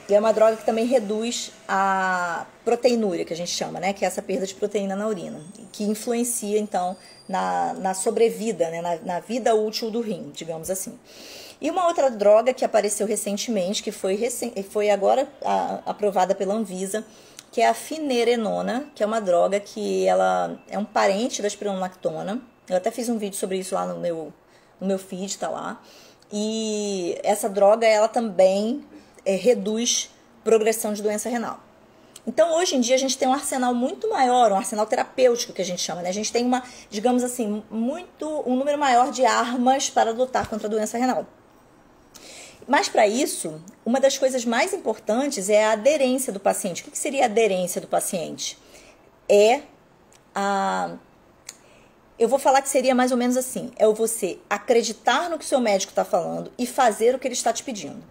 E é uma droga que também reduz a proteinúria, que a gente chama, né? Que é essa perda de proteína na urina, que influencia, então, na sobrevida, né? Na vida útil do rim, digamos assim. E uma outra droga que apareceu recentemente, que foi agora aprovada pela Anvisa, que é a finerenona, que é uma droga que ela é um parente da espironolactona. Eu até fiz um vídeo sobre isso lá no meu feed, tá lá. E essa droga, ela também reduz progressão de doença renal. Então, hoje em dia, a gente tem um arsenal muito maior, um arsenal terapêutico que a gente chama, né? A gente tem digamos assim, um número maior de armas para lutar contra a doença renal. Mas, para isso, uma das coisas mais importantes é a aderência do paciente. O que seria a aderência do paciente? Eu vou falar que seria mais ou menos assim. É você acreditar no que o seu médico está falando e fazer o que ele está te pedindo.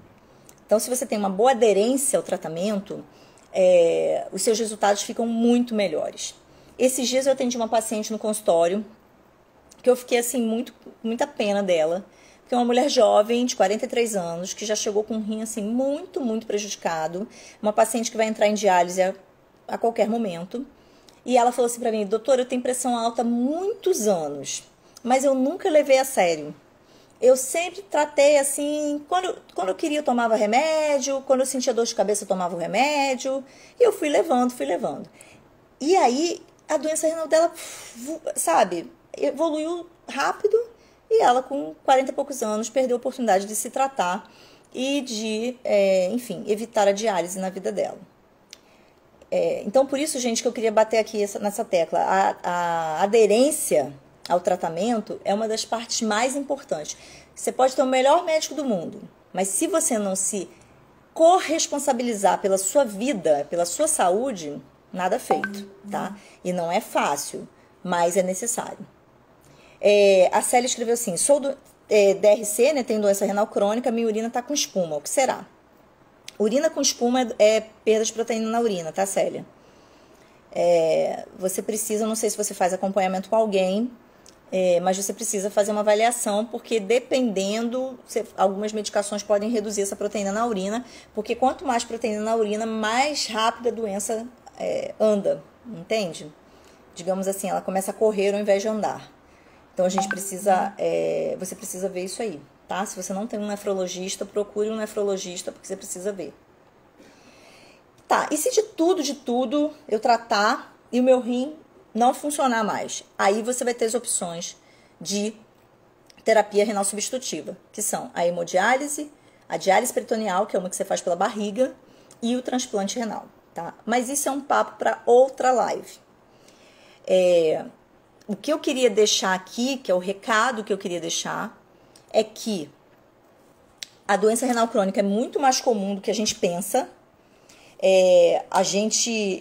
Então, se você tem uma boa aderência ao tratamento, os seus resultados ficam muito melhores. Esses dias eu atendi uma paciente no consultório, que eu fiquei assim, muita pena dela, porque é uma mulher jovem, de 43 anos, que já chegou com um rim assim, muito, muito prejudicado, uma paciente que vai entrar em diálise a qualquer momento. E ela falou assim pra mim: doutora, eu tenho pressão alta há muitos anos, mas eu nunca levei a sério. Eu sempre tratei assim, quando eu queria eu tomava remédio, quando eu sentia dor de cabeça eu tomava o remédio, e eu fui levando. E aí a doença renal dela, sabe, evoluiu rápido, e ela com 40 e poucos anos perdeu a oportunidade de se tratar e de, enfim, evitar a diálise na vida dela. Então, por isso, gente, que eu queria bater aqui nessa tecla. A aderência ao tratamento é uma das partes mais importantes. Você pode ter o melhor médico do mundo, mas se você não se corresponsabilizar pela sua vida, pela sua saúde, nada feito, tá? E não é fácil, mas é necessário. A Célia escreveu assim: sou do DRC, né, tenho doença renal crônica, minha urina tá com espuma, o que será? Urina com espuma é perda de proteína na urina, tá, Célia? Você precisa, não sei se você faz acompanhamento com alguém, mas você precisa fazer uma avaliação, porque dependendo, algumas medicações podem reduzir essa proteína na urina, porque quanto mais proteína na urina, mais rápido a doença anda, entende? Digamos assim, ela começa a correr ao invés de andar. Então, a gente precisa, você precisa ver isso aí, tá? Se você não tem um nefrologista, procure um nefrologista, porque você precisa ver. Tá, e se de tudo eu tratar e o meu rim não funcionar mais? Aí você vai ter as opções de terapia renal substitutiva, que são a hemodiálise, a diálise peritoneal, que é uma que você faz pela barriga, e o transplante renal, tá? Mas isso é um papo para outra live. O que eu queria deixar aqui, que é o recado que eu queria deixar, é que a doença renal crônica é muito mais comum do que a gente pensa.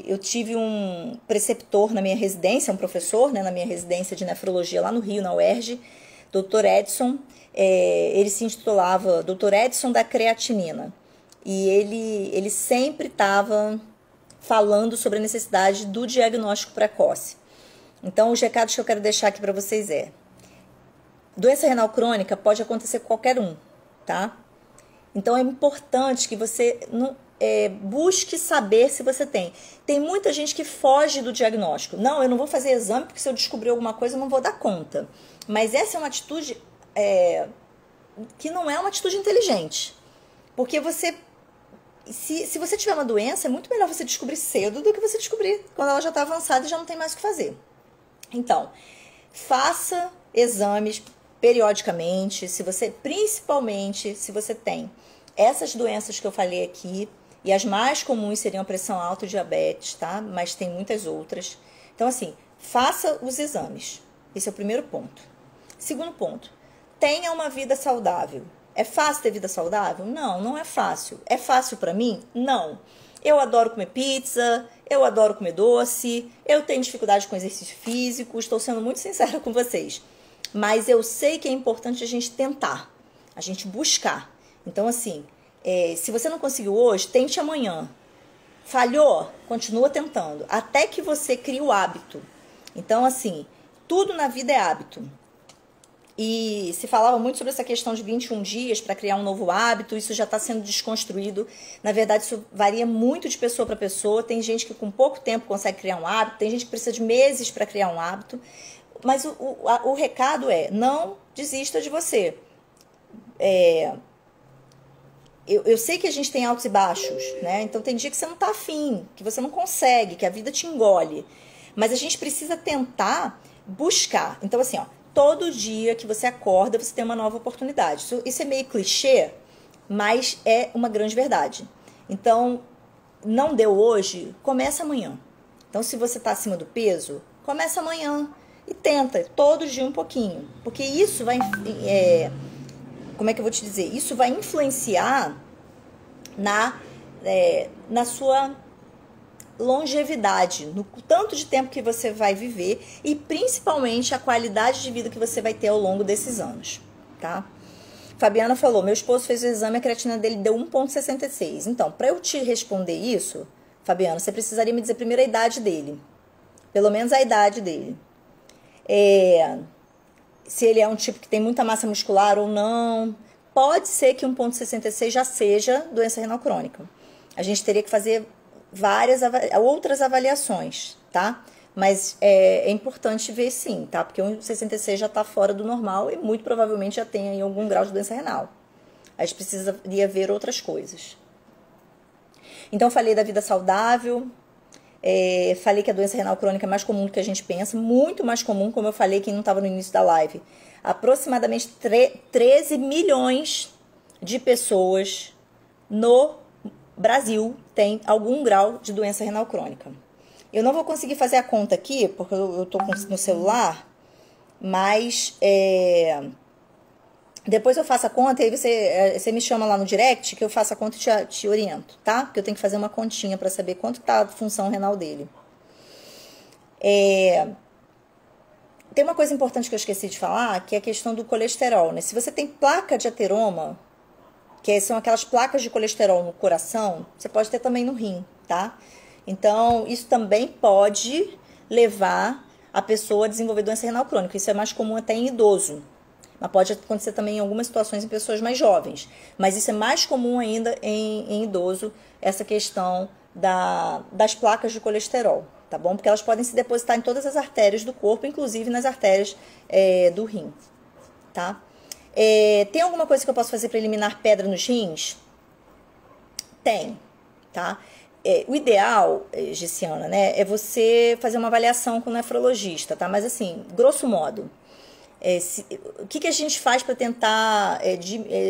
Eu tive um preceptor na minha residência, um professor, né, na minha residência de nefrologia lá no Rio, na UERJ, Dr. Edson. Ele se intitulava Dr. Edson da creatinina. E ele sempre estava falando sobre a necessidade do diagnóstico precoce. Então, os recados que eu quero deixar aqui para vocês doença renal crônica pode acontecer com qualquer um, tá? Então, é importante que você busque saber se você tem. Tem muita gente que foge do diagnóstico. Não, eu não vou fazer exame, porque se eu descobrir alguma coisa eu não vou dar conta. Mas essa é uma atitude que não é uma atitude inteligente. Porque se você tiver uma doença, é muito melhor você descobrir cedo do que você descobrir quando ela já está avançada e já não tem mais o que fazer. Então, faça exames periodicamente, principalmente se você tem essas doenças que eu falei aqui, e as mais comuns seriam a pressão alta e diabetes, tá? Mas tem muitas outras. Então, assim, faça os exames. Esse é o primeiro ponto. Segundo ponto, tenha uma vida saudável. É fácil ter vida saudável? Não, não é fácil. É fácil pra mim? Não. Eu adoro comer pizza, eu adoro comer doce, eu tenho dificuldade com exercício físico, estou sendo muito sincera com vocês. Mas eu sei que é importante a gente tentar, a gente buscar. Então, assim, se você não conseguiu hoje, tente amanhã. Falhou? Continua tentando, até que você crie o hábito. Então, assim, tudo na vida é hábito. E se falava muito sobre essa questão de 21 dias para criar um novo hábito, isso já está sendo desconstruído. Na verdade, isso varia muito de pessoa para pessoa. Tem gente que com pouco tempo consegue criar um hábito, tem gente que precisa de meses para criar um hábito. Mas o recado é, não desista de você. Eu sei que a gente tem altos e baixos, né? Então tem dia que você não tá afim, que você não consegue, que a vida te engole. Mas a gente precisa tentar buscar. Então, assim, ó, todo dia que você acorda, você tem uma nova oportunidade. Isso é meio clichê, mas é uma grande verdade. Então, não deu hoje, começa amanhã. Então, se você tá acima do peso, começa amanhã e tenta todo dia um pouquinho. Porque isso vai... como é que eu vou te dizer? Isso vai influenciar na sua longevidade, no tanto de tempo que você vai viver e principalmente a qualidade de vida que você vai ter ao longo desses anos, tá? Fabiana falou, meu esposo fez o exame, a creatina dele deu 1,66. Então, para eu te responder isso, Fabiana, você precisaria me dizer primeiro a idade dele. Pelo menos a idade dele. Se ele é um tipo que tem muita massa muscular ou não. Pode ser que 1,66 já seja doença renal crônica. A gente teria que fazer várias outras avaliações, tá? Mas é importante ver sim, tá? Porque 1,66 já está fora do normal e muito provavelmente já tem aí algum grau de doença renal. A gente precisaria ver outras coisas. Então, falei da vida saudável. Falei que a doença renal crônica é mais comum do que a gente pensa, muito mais comum, como eu falei, quem não estava no início da live. Aproximadamente 13 milhões de pessoas no Brasil têm algum grau de doença renal crônica. Eu não vou conseguir fazer a conta aqui, porque eu estou no celular, mas depois eu faço a conta e aí você me chama lá no direct que eu faço a conta e te oriento, tá? Porque eu tenho que fazer uma continha para saber quanto tá a função renal dele. Tem uma coisa importante que eu esqueci de falar, que é a questão do colesterol, né? Se você tem placa de ateroma, que são aquelas placas de colesterol no coração, você pode ter também no rim, tá? Então, isso também pode levar a pessoa a desenvolver doença renal crônica. Isso é mais comum até em idoso. Mas pode acontecer também em algumas situações em pessoas mais jovens. Mas isso é mais comum ainda em idoso, essa questão das placas de colesterol, tá bom? Porque elas podem se depositar em todas as artérias do corpo, inclusive nas artérias do rim, tá? Tem alguma coisa que eu posso fazer para eliminar pedra nos rins? Tem, tá? O ideal, Giciana, né, é você fazer uma avaliação com o nefrologista, tá? Mas assim, grosso modo, o que a gente faz para tentar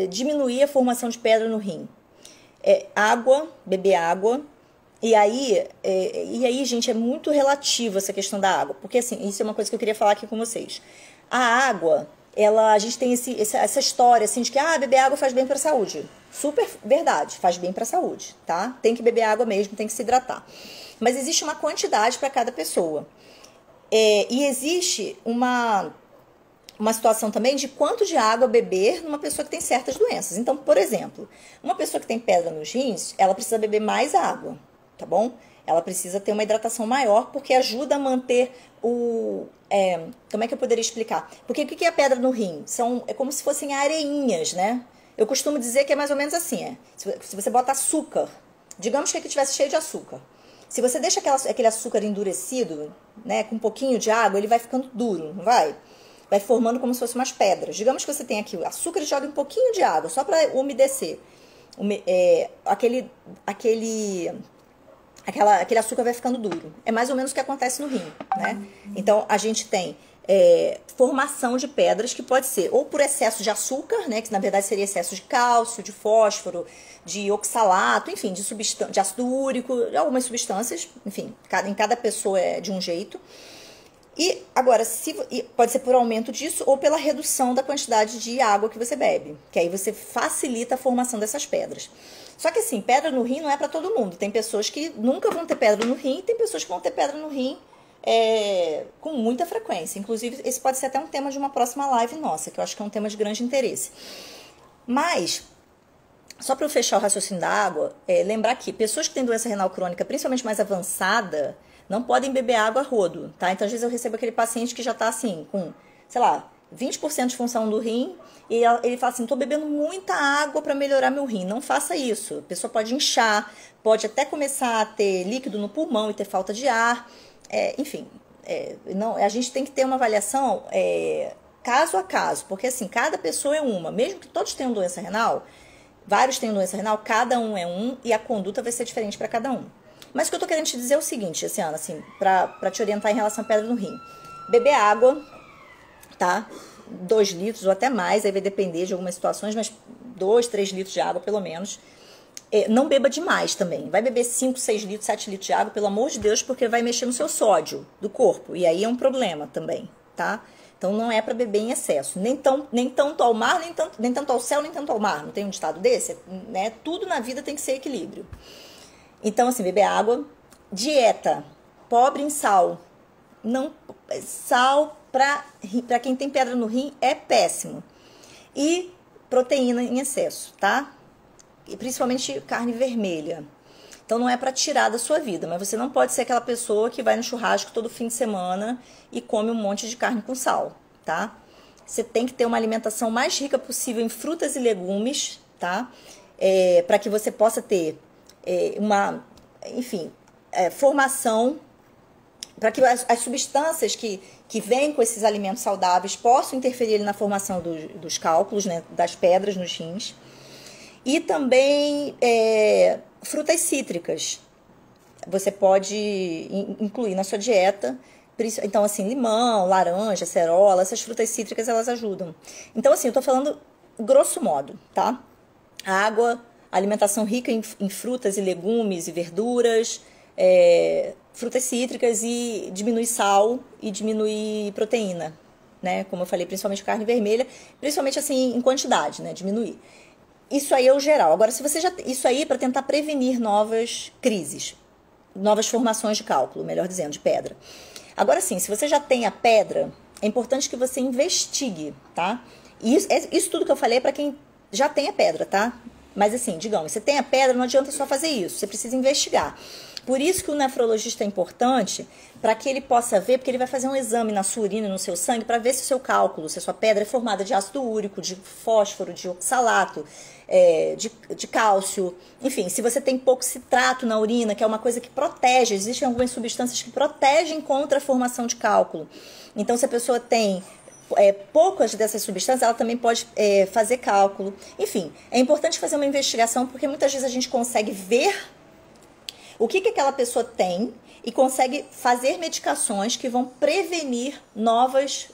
diminuir a formação de pedra no rim? Água, beber água. E aí, gente, é muito relativo essa questão da água. Porque, assim, isso é uma coisa que eu queria falar aqui com vocês. A água, a gente tem essa história, assim, de que beber água faz bem para a saúde. Super verdade, faz bem para a saúde, tá? Tem que beber água mesmo, tem que se hidratar. Mas existe uma quantidade para cada pessoa. E existe uma situação também de quanto de água beber numa pessoa que tem certas doenças. Então, por exemplo, uma pessoa que tem pedra nos rins, ela precisa beber mais água, tá bom? Ela precisa ter uma hidratação maior, porque ajuda a manter como é que eu poderia explicar? Porque o que é a pedra no rim? É como se fossem areinhas, né? Eu costumo dizer que é mais ou menos assim, se você bota açúcar, digamos que aqui estivesse cheio de açúcar. Se você deixa aquele açúcar endurecido, né, com um pouquinho de água, ele vai ficando duro, não vai? Vai formando como se fossem umas pedras. Digamos que você tem aqui o açúcar e joga um pouquinho de água, só para umedecer. Aquele açúcar vai ficando duro. É mais ou menos o que acontece no rim, né? Então, a gente tem formação de pedras que pode ser ou por excesso de açúcar, né? Que na verdade seria excesso de cálcio, de fósforo, de oxalato, enfim, de ácido úrico, de algumas substâncias, enfim, em cada pessoa é de um jeito. E agora, pode ser por aumento disso ou pela redução da quantidade de água que você bebe, que aí você facilita a formação dessas pedras. Só que assim, pedra no rim não é para todo mundo. Tem pessoas que nunca vão ter pedra no rim e tem pessoas que vão ter pedra no rim com muita frequência. Inclusive, esse pode ser até um tema de uma próxima live nossa, que eu acho que é um tema de grande interesse. Mas, só para eu fechar o raciocínio da água, lembrar que pessoas que têm doença renal crônica, principalmente mais avançada, não podem beber água a rodo, tá? Então, às vezes eu recebo aquele paciente que já tá assim, com, sei lá, 20% de função do rim, e ele fala assim, estou bebendo muita água para melhorar meu rim. Não faça isso. A pessoa pode inchar, pode até começar a ter líquido no pulmão e ter falta de ar. Enfim, não, a gente tem que ter uma avaliação caso a caso, porque assim, cada pessoa é uma. Mesmo que todos tenham doença renal, vários tenham doença renal, cada um é um e a conduta vai ser diferente para cada um. Mas o que eu tô querendo te dizer é o seguinte, assim, pra te orientar em relação à pedra no rim. Beber água, tá? 2 litros ou até mais, aí vai depender de algumas situações, mas 2, 3 litros de água pelo menos. Não beba demais também. Vai beber 5, 6 litros, 7 litros de água, pelo amor de Deus, porque vai mexer no seu sódio do corpo. E aí é um problema também, tá? Então não é para beber em excesso. Nem tanto ao mar, nem tanto ao céu, nem tanto ao mar. Não tem um ditado desse? Né? Tudo na vida tem que ser equilíbrio. Então, assim, beber água. Dieta. Pobre em sal. Sal para quem tem pedra no rim é péssimo. E proteína em excesso, tá? E principalmente carne vermelha. Então não é para tirar da sua vida, mas você não pode ser aquela pessoa que vai no churrasco todo fim de semana e come um monte de carne com sal, tá? Você tem que ter uma alimentação mais rica possível em frutas e legumes, tá? Para que você possa ter formação, para que as substâncias que vêm com esses alimentos saudáveis possam interferir na formação dos cálculos, né, das pedras nos rins. E também frutas cítricas. Você pode incluir na sua dieta. Então, assim, limão, laranja, acerola, essas frutas cítricas, elas ajudam. Então, assim, eu tô falando grosso modo, tá? Água, alimentação rica em frutas e legumes e verduras, frutas cítricas e diminuir sal e diminuir proteína, né? Como eu falei, principalmente carne vermelha, principalmente assim em quantidade, né? Diminuir. Isso aí é o geral. Agora, se você isso aí é para tentar prevenir novas crises, novas formações de cálculo, melhor dizendo, de pedra. Agora sim, se você já tem a pedra, é importante que você investigue, tá? E isso tudo que eu falei é para quem já tem a pedra, tá? Mas assim, digamos, você tem a pedra, não adianta só fazer isso, você precisa investigar. Por isso que o nefrologista é importante, para que ele possa ver, porque ele vai fazer um exame na sua urina e no seu sangue, para ver se o seu cálculo, se a sua pedra é formada de ácido úrico, de fósforo, de oxalato, de cálcio, enfim, se você tem pouco citrato na urina, que é uma coisa que protege, existem algumas substâncias que protegem contra a formação de cálculo. Então, se a pessoa tem poucas dessas substâncias, ela também pode fazer cálculo. Enfim, é importante fazer uma investigação, porque muitas vezes a gente consegue ver o que aquela pessoa tem e consegue fazer medicações que vão prevenir novos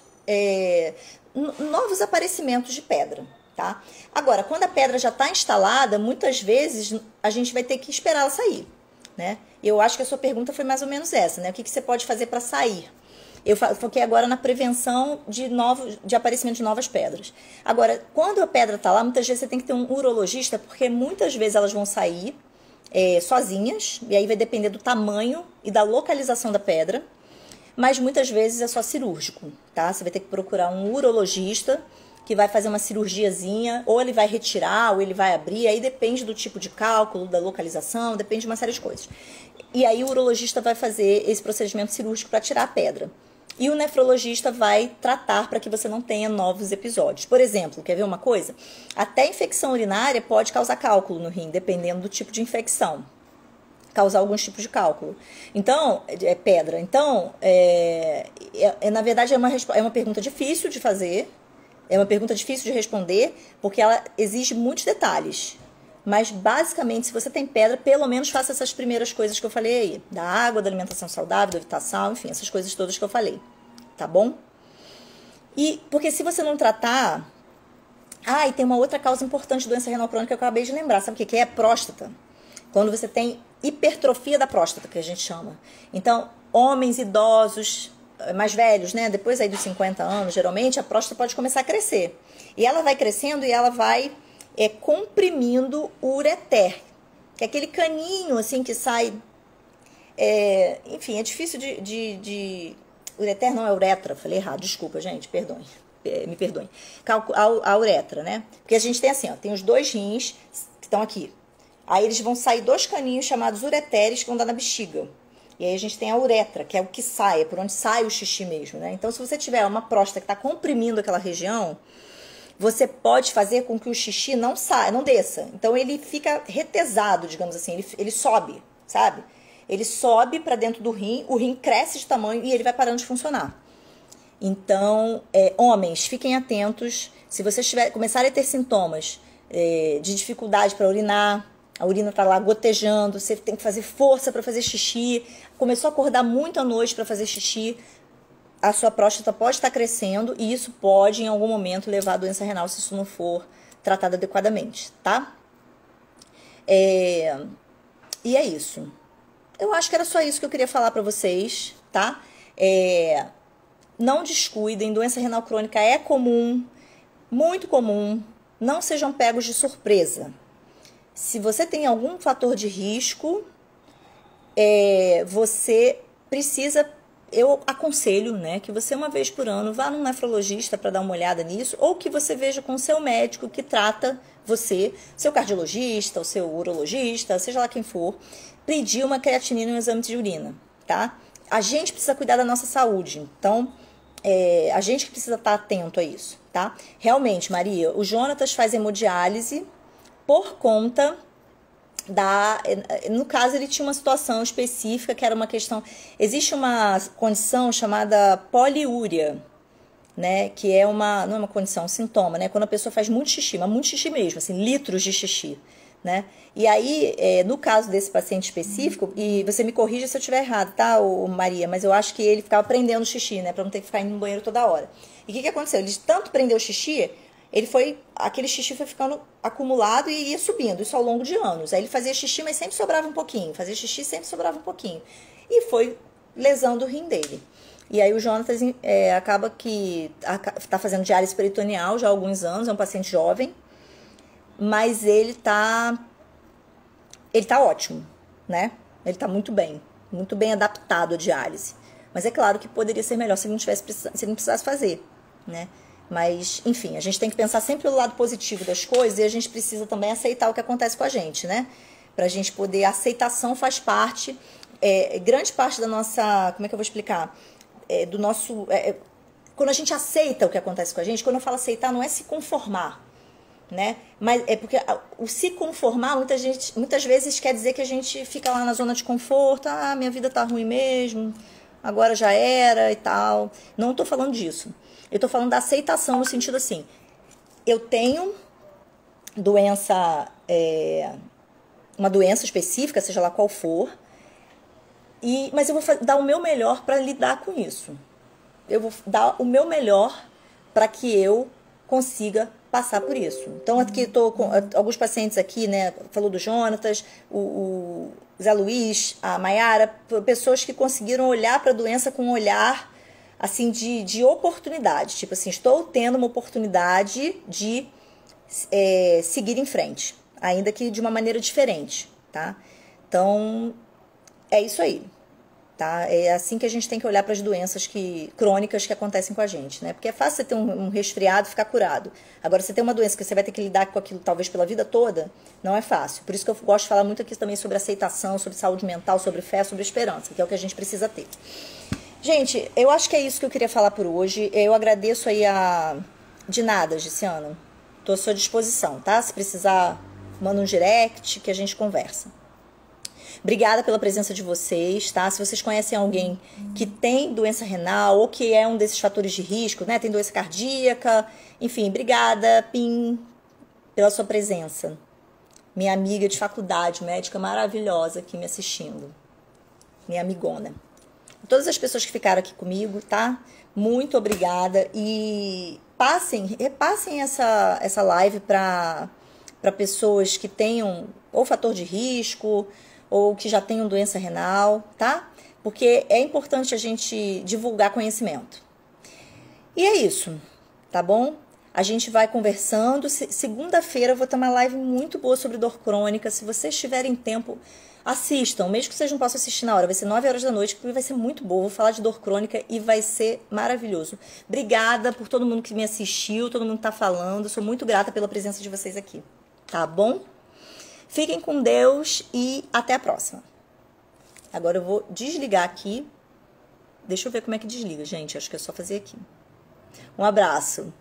aparecimentos de pedra, tá? Agora, quando a pedra já está instalada, muitas vezes a gente vai ter que esperar ela sair, né? Eu acho que a sua pergunta foi mais ou menos essa, né? O que você pode fazer para sair? Eu foquei agora na prevenção de aparecimento de novas pedras. Agora, quando a pedra está lá, muitas vezes você tem que ter um urologista, porque muitas vezes elas vão sair sozinhas, e aí vai depender do tamanho e da localização da pedra, mas muitas vezes é só cirúrgico, tá? Você vai ter que procurar um urologista que vai fazer uma cirurgiazinha, ou ele vai retirar, ou ele vai abrir, aí depende do tipo de cálculo, da localização, depende de uma série de coisas. E aí o urologista vai fazer esse procedimento cirúrgico para tirar a pedra. E o nefrologista vai tratar para que você não tenha novos episódios. Por exemplo, quer ver uma coisa? Até infecção urinária pode causar cálculo no rim, dependendo do tipo de infecção. Causar alguns tipos de cálculo. Então, pedra. Então, na verdade, é uma pergunta difícil de fazer, é uma pergunta difícil de responder, porque ela exige muitos detalhes. Mas, basicamente, se você tem pedra, pelo menos faça essas primeiras coisas que eu falei aí. Da água, da alimentação saudável, da evitar sal, enfim, essas coisas todas que eu falei. Tá bom? E, porque se você não tratar... e tem uma outra causa importante de doença renal crônica que eu acabei de lembrar. Sabe o que é? Próstata. Quando você tem hipertrofia da próstata, que a gente chama. Então, homens idosos, mais velhos, né? Depois aí dos 50 anos, geralmente, a próstata pode começar a crescer. E ela vai crescendo e ela vai... comprimindo o ureter, que é aquele caninho assim que sai, enfim, é difícil ureter não, é uretra, falei errado, desculpa gente, perdoe, me perdoem, a uretra, né, porque a gente tem assim, tem os 2 rins que estão aqui, aí eles vão sair 2 caninhos chamados ureteres que vão dar na bexiga, E aí a gente tem a uretra, que é o que sai, é por onde sai o xixi mesmo, né? Então, se você tiver uma próstata que está comprimindo aquela região, você pode fazer com que o xixi não saia, não desça. Então, ele fica retesado, digamos assim, ele sobe, sabe? Ele sobe para dentro do rim, o rim cresce de tamanho e ele vai parando de funcionar. Então, homens, fiquem atentos. Se vocês começarem a ter sintomas de dificuldade para urinar, a urina está lá gotejando, você tem que fazer força para fazer xixi, começou a acordar muito à noite para fazer xixi, a sua próstata pode estar crescendo e isso pode, em algum momento, levar a doença renal se isso não for tratado adequadamente, tá? E é isso. Eu acho que era só isso que eu queria falar para vocês, tá? Não descuidem, doença renal crônica é comum, muito comum, não sejam pegos de surpresa. Se você tem algum fator de risco, você precisa, eu aconselho, né, que você uma vez por ano vá num nefrologista para dar uma olhada nisso, ou que você veja com o seu médico que trata você, seu cardiologista, o seu urologista, seja lá quem for, pedir uma creatinina e um exame de urina, tá? A gente precisa cuidar da nossa saúde, então a gente que precisa estar atento a isso, tá? Realmente, Maria, o Jonatas faz hemodiálise por conta no caso, ele tinha uma situação específica que era uma questão. Existe uma condição chamada poliúria, né? Que é não é uma condição, um sintoma, né? Quando a pessoa faz muito xixi, mas muito xixi mesmo, assim, litros de xixi, né? E aí, no caso desse paciente específico, e você me corrija se eu estiver errado, tá, Maria? Mas eu acho que ele ficava prendendo o xixi, né? Pra não ter que ficar indo no banheiro toda hora. E o que aconteceu? Ele tanto prendeu o xixi. Aquele xixi foi ficando acumulado e ia subindo, isso ao longo de anos. Aí ele fazia xixi, mas sempre sobrava um pouquinho. Fazia xixi, sempre sobrava um pouquinho. E foi lesando o rim dele. E aí o Jonatas acaba que está fazendo diálise peritoneal já há alguns anos, é um paciente jovem. Mas ele tá ótimo, né? Ele tá muito bem adaptado à diálise. Mas é claro que poderia ser melhor se ele não precisasse fazer, né? Mas, enfim, a gente tem que pensar sempre o lado positivo das coisas e a gente precisa também aceitar o que acontece com a gente, né? Pra gente poder... A aceitação faz parte... grande parte da nossa... Como é que eu vou explicar? Do nosso... quando a gente aceita o que acontece com a gente, quando eu falo aceitar, não é se conformar, né? Mas é porque o se conformar, muitas vezes quer dizer que a gente fica lá na zona de conforto. Ah, minha vida tá ruim mesmo, agora já era e tal. Não tô falando disso. Eu tô falando da aceitação no sentido assim, eu tenho doença, uma doença específica, seja lá qual for, mas eu vou dar o meu melhor para lidar com isso. Eu vou dar o meu melhor para que eu consiga passar por isso. Então, aqui estou com alguns pacientes aqui, né? Falou do Jonatas, o Zé Luiz, a Maiara, pessoas que conseguiram olhar para a doença com um olhar assim, de oportunidade. Tipo assim, estou tendo uma oportunidade de seguir em frente, ainda que de uma maneira diferente, tá? Então, é isso aí, tá? É assim que a gente tem que olhar para as doenças crônicas que acontecem com a gente, né? Porque é fácil você ter um resfriado e ficar curado. Agora, você tem uma doença que você vai ter que lidar com aquilo talvez pela vida toda, não é fácil. Por isso que eu gosto de falar muito aqui também sobre aceitação, sobre saúde mental, sobre fé, sobre esperança, que é o que a gente precisa ter. Gente, eu acho que é isso que eu queria falar por hoje. Eu agradeço aí De nada, Giciano. Estou à sua disposição, tá? Se precisar, manda um direct que a gente conversa. Obrigada pela presença de vocês, tá? Se vocês conhecem alguém que tem doença renal ou que é um desses fatores de risco, né? Tem doença cardíaca, enfim, obrigada, Pim, pela sua presença. Minha amiga de faculdade, médica maravilhosa aqui me assistindo. Minha amigona. Todas as pessoas que ficaram aqui comigo, tá? Muito obrigada. E repassem essa live para pessoas que tenham ou fator de risco ou que já tenham doença renal, tá? Porque é importante a gente divulgar conhecimento. E é isso, tá bom? A gente vai conversando. Segunda-feira eu vou ter uma live muito boa sobre dor crônica. Se vocês tiverem tempo, assistam. Mesmo que vocês não possam assistir na hora, vai ser 9 horas da noite, porque vai ser muito boa. Vou falar de dor crônica e vai ser maravilhoso. Obrigada por todo mundo que me assistiu, todo mundo que tá falando. Sou muito grata pela presença de vocês aqui, tá bom? Fiquem com Deus e até a próxima. Agora eu vou desligar aqui. Deixa eu ver como é que desliga, gente. Acho que é só fazer aqui. Um abraço.